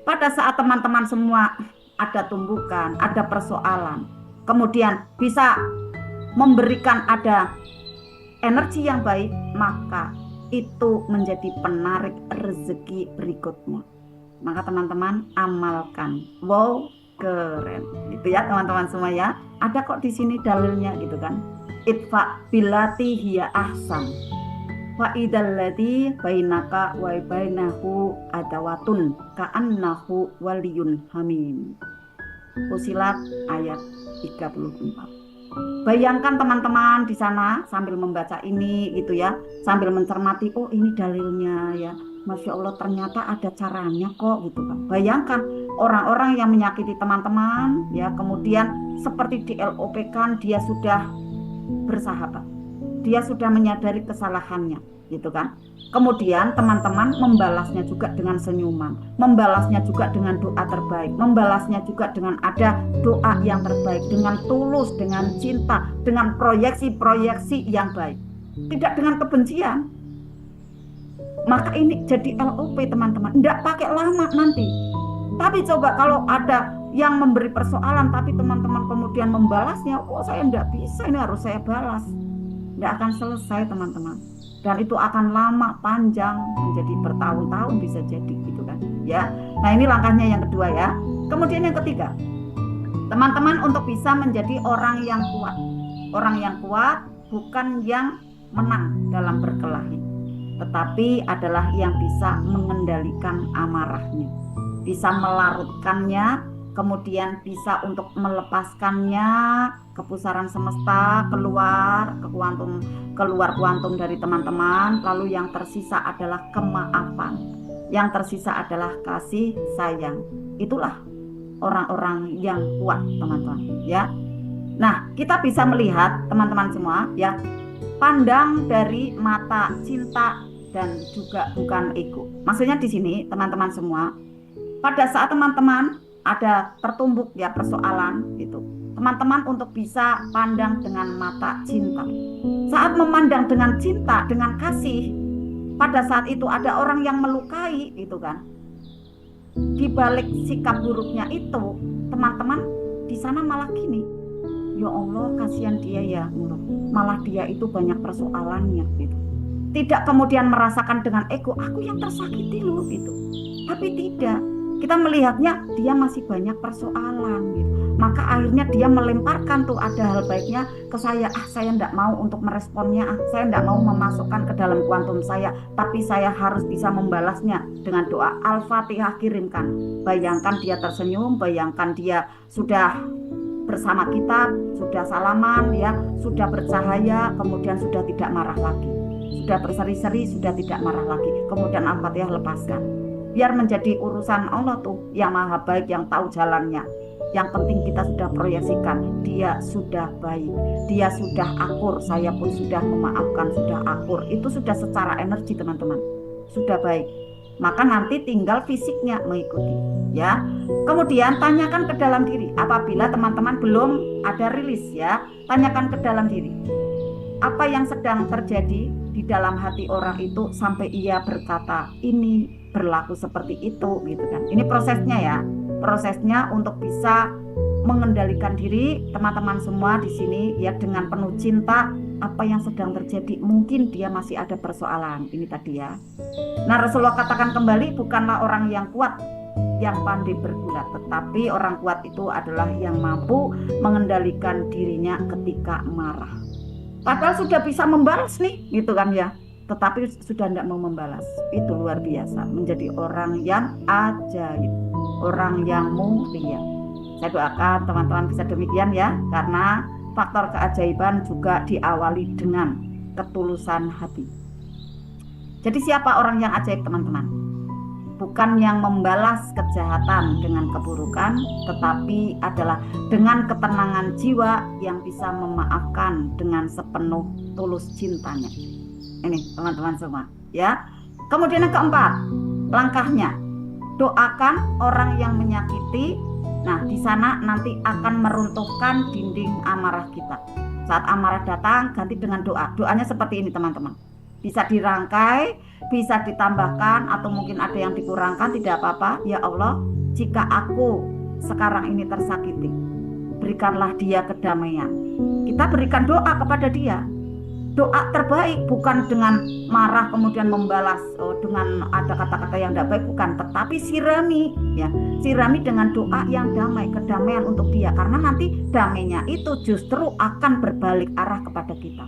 Speaker 2: Pada saat teman-teman semua ada tumbukan, ada persoalan, kemudian bisa memberikan ada energi yang baik, maka itu menjadi penarik rezeki berikutnya. Maka teman-teman amalkan. Wow, keren. Gitu ya teman-teman semua ya. Ada kok di sini dalilnya gitu kan. Itfa billati hiya ahsan. Wa idzal ladzi bainaka wa bainahu adawatun ka'annahu waliyun hamim. Fussilat ayat 34. Bayangkan teman-teman di sana sambil membaca ini gitu ya, sambil mencermati, oh ini dalilnya ya. Masya Allah ternyata ada caranya kok gitu kan. Bayangkan orang-orang yang menyakiti teman-teman ya, kemudian seperti di LOP kan dia sudah bersahabat. Dia sudah menyadari kesalahannya gitu kan. Kemudian teman-teman membalasnya juga dengan senyuman, membalasnya juga dengan doa terbaik, membalasnya juga dengan ada doa yang terbaik, dengan tulus, dengan cinta, dengan proyeksi-proyeksi yang baik, tidak dengan kebencian. Maka ini jadi LOP teman-teman, tidak pakai lama nanti. Tapi coba kalau ada yang memberi persoalan tapi teman-teman kemudian membalasnya, oh saya tidak bisa, ini harus saya balas, tidak akan selesai teman-teman. Dan itu akan lama, panjang, menjadi bertahun-tahun bisa jadi gitu kan ya. Nah ini langkahnya yang kedua ya. Kemudian yang ketiga, teman-teman untuk bisa menjadi orang yang kuat. Orang yang kuat bukan yang menang dalam berkelahi, tetapi adalah yang bisa mengendalikan amarahnya, bisa melarutkannya, kemudian bisa untuk melepaskannya ke pusaran semesta, keluar kuantum dari teman-teman. Lalu yang tersisa adalah kemaafan, yang tersisa adalah kasih sayang. Itulah orang-orang yang kuat teman-teman ya. Nah kita bisa melihat teman-teman semua ya, pandang dari mata cinta dan juga bukan ego. Maksudnya di sini teman-teman semua, pada saat teman-teman ada tertumbuk ya persoalan gitu, teman-teman untuk bisa pandang dengan mata cinta. Saat memandang dengan cinta, dengan kasih, pada saat itu ada orang yang melukai gitu kan. Di balik sikap buruknya itu, teman-teman di sana malah gini, ya Allah kasihan dia ya, malah dia itu banyak persoalannya gitu. Tidak kemudian merasakan dengan ego, aku yang tersakiti loh gitu. Tapi tidak, kita melihatnya dia masih banyak persoalan gitu. Maka akhirnya dia melemparkan tuh ada hal baiknya ke saya. Saya enggak mau untuk meresponnya, saya enggak mau memasukkan ke dalam kuantum saya, tapi saya harus bisa membalasnya dengan doa Al-Fatihah kirimkan. Bayangkan dia tersenyum, bayangkan dia sudah bersama kita, sudah salaman ya, sudah bercahaya, kemudian sudah tidak marah lagi. Sudah berseri-seri, sudah tidak marah lagi. Kemudian Al-Fatihah lepaskan. Biar menjadi urusan Allah tuh yang maha baik, yang tahu jalannya. Yang penting kita sudah proyeksikan, dia sudah baik, dia sudah akur, saya pun sudah memaafkan, sudah akur. Itu sudah secara energi teman-teman, sudah baik. Maka nanti tinggal fisiknya mengikuti ya. Kemudian tanyakan ke dalam diri. Apabila teman-teman belum ada rilis ya, tanyakan ke dalam diri. Apa yang sedang terjadi di dalam hati orang itu sampai ia berkata ini berlaku seperti itu gitu kan. Ini prosesnya ya. Prosesnya untuk bisa mengendalikan diri teman-teman semua di sini ya, dengan penuh cinta. Apa yang sedang terjadi, mungkin dia masih ada persoalan ini tadi ya. Nah, Rasulullah katakan kembali, bukanlah orang yang kuat yang pandai bergulat, tetapi orang kuat itu adalah yang mampu mengendalikan dirinya ketika marah. Padahal sudah bisa membalas nih gitu kan ya, tetapi sudah tidak mau membalas. Itu luar biasa, menjadi orang yang ajaib, orang yang mulia. Saya doakan teman-teman bisa demikian ya, karena faktor keajaiban juga diawali dengan ketulusan hati. Jadi siapa orang yang ajaib teman-teman? Bukan yang membalas kejahatan dengan keburukan, tetapi adalah dengan ketenangan jiwa yang bisa memaafkan dengan sepenuh tulus cintanya. Ini teman-teman semua ya. Kemudian yang keempat, langkahnya doakan orang yang menyakiti. Nah, di sana nanti akan meruntuhkan dinding amarah kita. Saat amarah datang, ganti dengan doa. Doanya seperti ini teman-teman. Bisa dirangkai, bisa ditambahkan, atau mungkin ada yang dikurangkan, tidak apa-apa. Ya Allah, jika aku sekarang ini tersakiti, berikanlah dia kedamaian. Kita berikan doa kepada dia. Doa terbaik bukan dengan marah kemudian membalas dengan ada kata-kata yang tidak baik, bukan, tetapi sirami ya, sirami dengan doa yang damai, kedamaian untuk dia, karena nanti damainya itu justru akan berbalik arah kepada kita.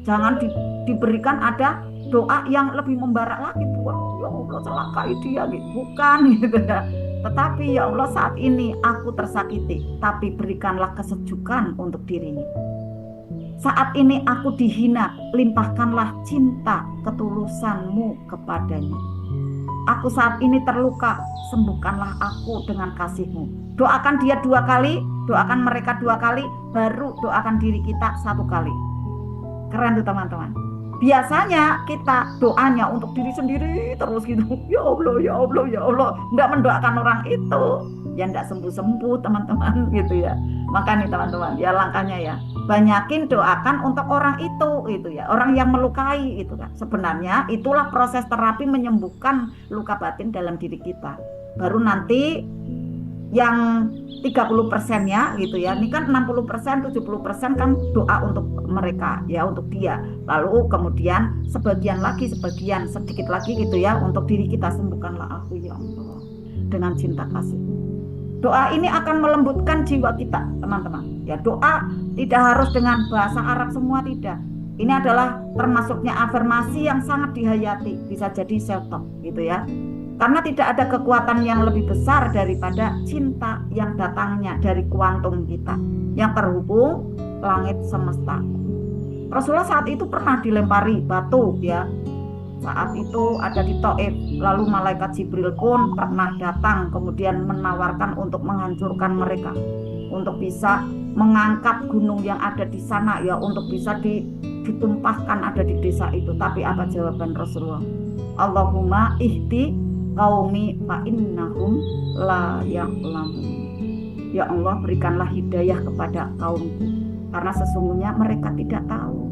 Speaker 2: Jangan diberikan ada doa yang lebih membarak lagi, bukan ya Allah celakai dia gitu, bukan gitu ya. Tetapi ya Allah saat ini aku tersakiti, tapi berikanlah kesejukan untuk dirinya. Saat ini aku dihina, limpahkanlah cinta ketulusanmu kepadanya. Aku saat ini terluka, sembuhkanlah aku dengan kasihmu. Doakan dia 2 kali, doakan mereka 2 kali, baru doakan diri kita 1 kali. Keren tuh teman-teman. Biasanya kita doanya untuk diri sendiri terus gitu. Ya Allah, ya Allah, ya Allah. Nggak mendoakan orang itu, ya nggak sembuh-sembuh teman-teman gitu ya. Maka nih teman-teman, ya langkahnya ya, banyakin doakan untuk orang itu gitu ya, orang yang melukai itu kan. Sebenarnya itulah proses terapi menyembuhkan luka batin dalam diri kita. Baru nanti yang 30%-nya gitu ya, ini kan 60%, 70% kan doa untuk mereka ya, untuk dia. Lalu kemudian sebagian sedikit lagi gitu ya, untuk diri kita, sembuhkanlah aku ya Allah dengan cinta kasih. Doa ini akan melembutkan jiwa kita teman-teman ya. Doa tidak harus dengan bahasa Arab semua, tidak. Ini adalah termasuknya afirmasi yang sangat dihayati, bisa jadi self-talk gitu ya. Karena tidak ada kekuatan yang lebih besar daripada cinta yang datangnya dari kuantum kita yang terhubung langit semesta. Rasulullah saat itu pernah dilempari batu ya. Saat itu ada di Taif, lalu malaikat Jibril pun pernah datang kemudian menawarkan untuk menghancurkan mereka, untuk bisa mengangkat gunung yang ada di sana ya, untuk bisa ditumpahkan ada di desa itu. Tapi apa jawaban Rasulullah? Allahumma ihdi qaumi fa innahum la ya'lamun. Ya Allah, berikanlah hidayah kepada kaumku, karena sesungguhnya mereka tidak tahu.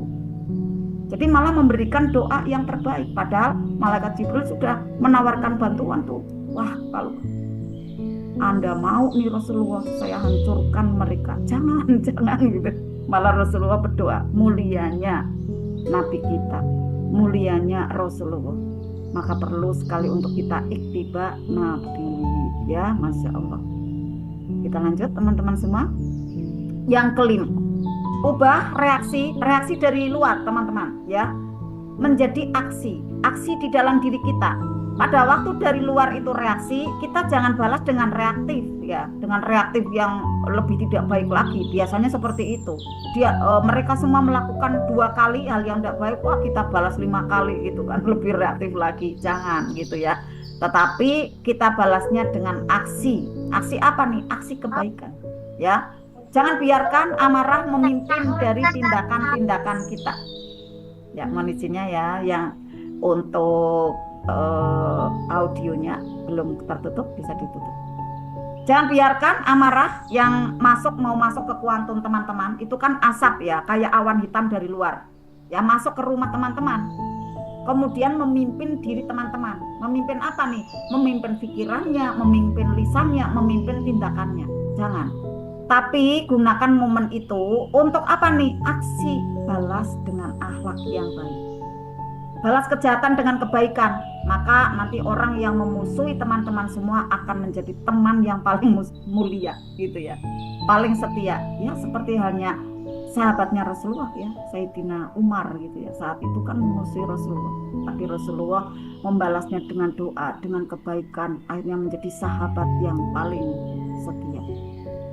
Speaker 2: Jadi malah memberikan doa yang terbaik, padahal malaikat Jibril sudah menawarkan bantuan tuh. Wah, kalau Anda mau nih Rasulullah saya hancurkan mereka. Jangan, jangan gitu. Malah Rasulullah berdoa, mulianya Nabi kita, mulianya Rasulullah. Maka perlu sekali untuk kita iktiba Nabi, ya, Masya Allah. Kita lanjut teman-teman semua. Yang kelima, ubah reaksi dari luar teman-teman, ya, menjadi aksi di dalam diri kita. Pada waktu dari luar itu reaksi, kita jangan balas dengan reaktif, ya, dengan reaktif yang lebih tidak baik lagi. Biasanya seperti itu. Mereka semua melakukan 2 kali hal yang tidak baik, wah kita balas 5 kali gitu kan, lebih reaktif lagi. Jangan gitu ya. Tetapi kita balasnya dengan aksi. Aksi apa nih? Aksi kebaikan, ya. Jangan biarkan amarah memimpin dari tindakan-tindakan kita. Ya, mohon izinnya ya, yang untuk audionya belum tertutup, bisa ditutup. Jangan biarkan amarah yang mau masuk ke kuantum teman-teman. Itu kan asap ya, kayak awan hitam dari luar, ya, masuk ke rumah teman-teman, kemudian memimpin diri teman-teman. Memimpin apa nih? Memimpin pikirannya, memimpin lisannya, memimpin tindakannya. Jangan. Tapi gunakan momen itu untuk apa nih? Aksi balas dengan akhlak yang baik. Balas kejahatan dengan kebaikan. Maka nanti orang yang memusuhi teman-teman semua akan menjadi teman yang paling mulia gitu ya, paling setia, ya, seperti halnya sahabatnya Rasulullah, ya, Sayyidina Umar gitu ya. Saat itu kan memusuhi Rasulullah, tapi Rasulullah membalasnya dengan doa, dengan kebaikan, akhirnya menjadi sahabat yang paling setia.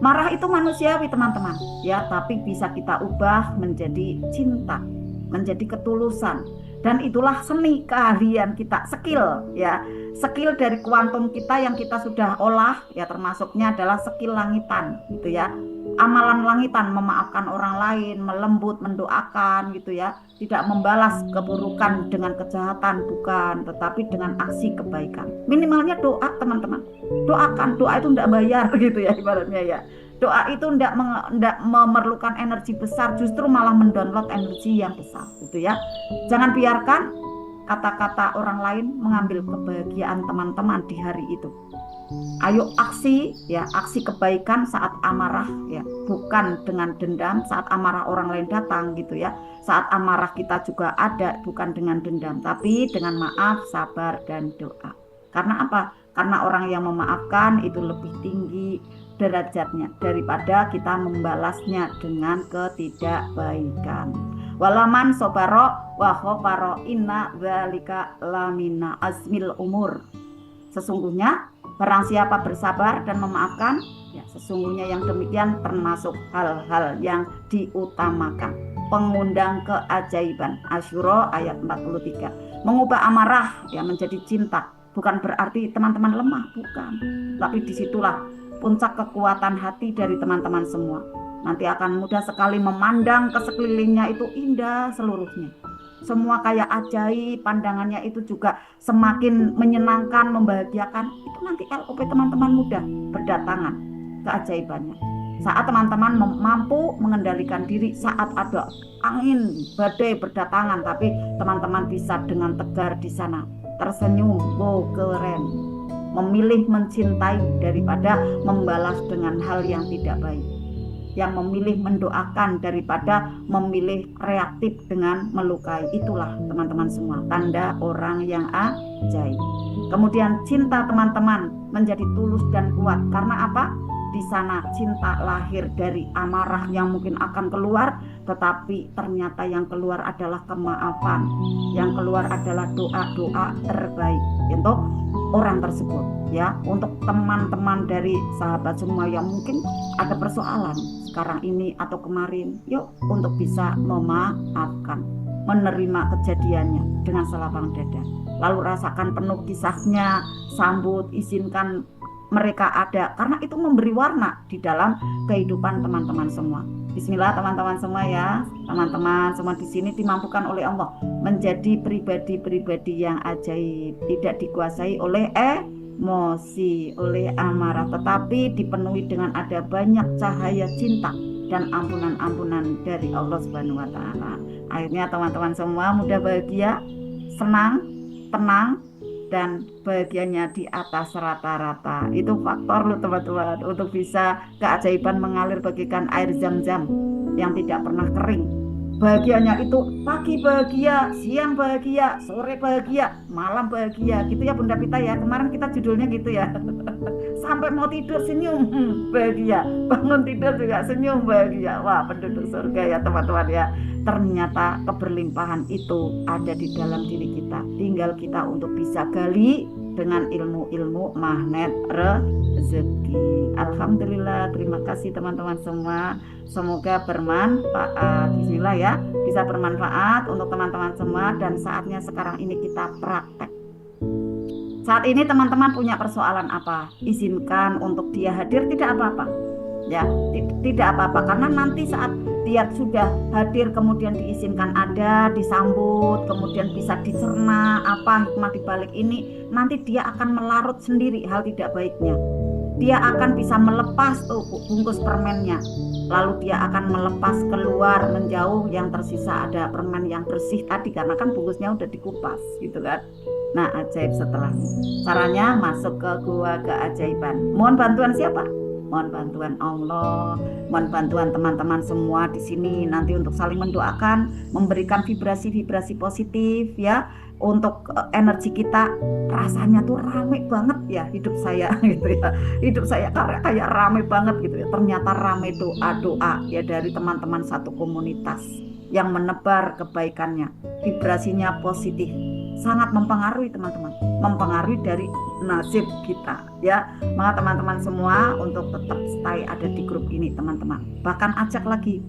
Speaker 2: Marah itu manusiawi teman-teman, ya, tapi bisa kita ubah menjadi cinta, menjadi ketulusan. Dan itulah seni keahlian kita, skill, ya, skill dari kuantum kita yang kita sudah olah, ya, termasuknya adalah skill langitan gitu ya, amalan langitan, memaafkan orang lain, melembut, mendoakan gitu ya, tidak membalas keburukan dengan kejahatan, bukan, tetapi dengan aksi kebaikan. Minimalnya doa teman-teman, doakan, doa itu tidak bayar gitu ya ibaratnya ya. Doa itu tidak memerlukan energi besar, justru malah mendownload energi yang besar gitu ya. Jangan biarkan kata-kata orang lain mengambil kebahagiaan teman-teman di hari itu. Ayo aksi, ya, aksi kebaikan saat amarah, ya, bukan dengan dendam. Saat amarah orang lain datang gitu ya, saat amarah kita juga ada, bukan dengan dendam, tapi dengan maaf, sabar, dan doa. Karena apa? Karena orang yang memaafkan itu lebih tinggi derajatnya daripada kita membalasnya dengan ketidakbaikan. Walaman sobaro wa khofaro inna dzalika lamina azmil umur. Sesungguhnya barang siapa bersabar dan memaafkan, ya, sesungguhnya yang demikian termasuk hal-hal yang diutamakan. Pengundang keajaiban, Asyura ayat 43. Mengubah amarah, ya, menjadi cinta. Bukan berarti teman-teman lemah, bukan. Tapi disitulah puncak kekuatan hati dari teman-teman semua. Nanti akan mudah sekali memandang ke sekelilingnya itu indah seluruhnya. Semua kayak ajaib, pandangannya itu juga semakin menyenangkan, membahagiakan. Itu nanti LOP teman-teman mudah berdatangan keajaibannya. Saat teman-teman mampu mengendalikan diri saat ada angin badai berdatangan, tapi teman-teman bisa dengan tegar di sana, tersenyum, wow keren, memilih mencintai daripada membalas dengan hal yang tidak baik, yang memilih mendoakan daripada memilih reaktif dengan melukai. Itulah teman-teman semua tanda orang yang ajaib. Kemudian cinta teman-teman menjadi tulus dan kuat. Karena apa? Di sana cinta lahir dari amarah yang mungkin akan keluar, tetapi ternyata yang keluar adalah kemaafan, yang keluar adalah doa-doa terbaik untuk orang tersebut, ya, untuk teman-teman dari sahabat semua yang mungkin ada persoalan sekarang ini atau kemarin. Yuk untuk bisa memaafkan, menerima kejadiannya dengan selapang dada, lalu rasakan penuh kisahnya, sambut, izinkan mereka ada, karena itu memberi warna di dalam kehidupan teman-teman semua. Bismillah teman-teman semua ya, teman-teman semua di sini dimampukan oleh Allah menjadi pribadi-pribadi yang ajaib, tidak dikuasai oleh emosi, oleh amarah, tetapi dipenuhi dengan ada banyak cahaya cinta dan ampunan-ampunan dari Allah Subhanahu wa taala. Akhirnya teman-teman semua mudah bahagia, senang, tenang, dan bahagianya di atas rata-rata. Itu faktor loh teman-teman untuk bisa keajaiban mengalir bagaikan air zam-zam yang tidak pernah kering. Bahagianya itu pagi bahagia, siang bahagia, sore bahagia, malam bahagia, gitu ya Bunda Pita ya. Kemarin kita judulnya gitu ya. Sampai mau tidur senyum bahagia, bangun tidur juga senyum bahagia. Wah, penduduk surga ya teman-teman ya. Ternyata keberlimpahan itu ada di dalam diri kita. Tinggal kita untuk bisa gali dengan ilmu-ilmu magnet rezeki. Alhamdulillah, terima kasih teman-teman semua. Semoga bermanfaat. Bismillah ya, bisa bermanfaat untuk teman-teman semua. Dan saatnya sekarang ini kita praktek. Saat ini teman-teman punya persoalan apa? Izinkan untuk dia hadir, tidak apa-apa. Ya, tidak apa-apa, karena nanti saat dia sudah hadir kemudian diizinkan ada, disambut, kemudian bisa dicerna apa hikmah dibalik ini, nanti dia akan melarut sendiri hal tidak baiknya. Dia akan bisa melepas tuh bungkus permennya, lalu dia akan melepas keluar menjauh, yang tersisa ada permen yang bersih tadi karena kan bungkusnya udah dikupas gitu kan. Nah, ajaib setelahnya. Caranya masuk ke gua keajaiban. Mohon bantuan siapa? Mohon bantuan Allah, mohon bantuan teman-teman semua di sini nanti untuk saling mendoakan, memberikan vibrasi-vibrasi positif ya untuk energi kita. Rasanya tuh rame banget ya hidup saya gitu ya. Hidup saya kayak rame banget gitu ya. Ternyata rame doa-doa ya dari teman-teman satu komunitas yang menebar kebaikannya. Vibrasinya positif. Sangat mempengaruhi teman-teman, mempengaruhi dari nasib kita ya. Maka teman-teman semua untuk tetap stay ada di grup ini teman-teman. Bahkan ajak lagi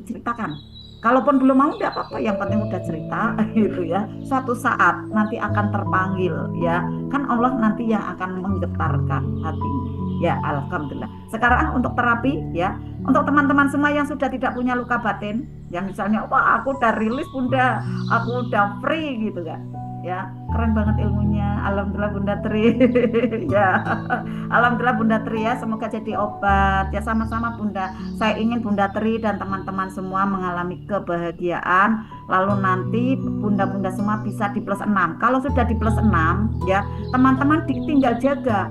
Speaker 2: ceritakan. Kalaupun belum mau tidak apa-apa, yang penting udah cerita gitu ya. Suatu saat nanti akan terpanggil ya. Kan Allah nanti yang akan menggetarkan hatimu. Ya, alhamdulillah. Sekarang untuk terapi ya. Untuk teman-teman semua yang sudah tidak punya luka batin, yang misalnya, wah aku udah rilis Bunda, aku udah free gitu kan. Ya, keren banget ilmunya. Alhamdulillah Bunda Tri. Ya. Alhamdulillah Bunda Tri ya, semoga jadi obat. Ya sama-sama Bunda. Saya ingin Bunda Tri dan teman-teman semua mengalami kebahagiaan. Lalu nanti Bunda-bunda semua bisa di +6. Kalau sudah di +6 ya, teman-teman tinggal jaga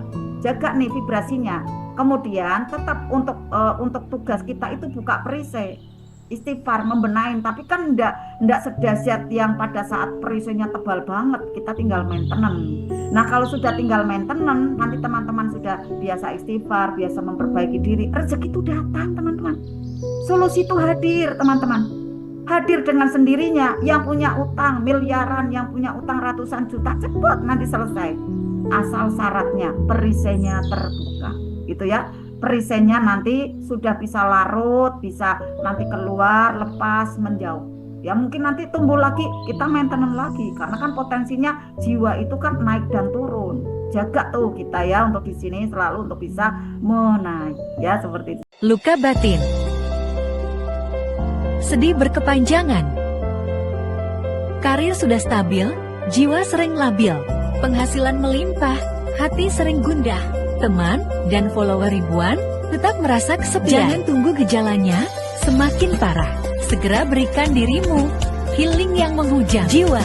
Speaker 2: nih vibrasinya. Kemudian tetap untuk tugas kita itu buka perisai, istighfar, membenahin, tapi kan enggak sedahsyat yang pada saat perisainya tebal banget, kita tinggal maintenance. Nah, kalau sudah tinggal maintenance, nanti teman-teman sudah biasa istighfar, biasa memperbaiki diri, rezeki itu datang, teman-teman. Solusi itu hadir, teman-teman. Hadir dengan sendirinya. Yang punya utang miliaran, yang punya utang ratusan juta, cepat nanti selesai. Asal syaratnya perisainya terbuka. Gitu ya, perisainya nanti sudah bisa larut, bisa nanti keluar, lepas, menjauh. Ya mungkin nanti tumbuh lagi, kita maintenance lagi, karena kan potensinya jiwa itu kan naik dan turun. Jaga tuh kita ya untuk di sini selalu untuk bisa menaik ya seperti itu.
Speaker 5: Luka batin, sedih berkepanjangan, karir sudah stabil, jiwa sering labil, penghasilan melimpah, hati sering gundah. Teman dan follower ribuan tetap merasa kesepian. Jangan tunggu gejalanya semakin parah. Segera berikan dirimu healing yang menghujam jiwa.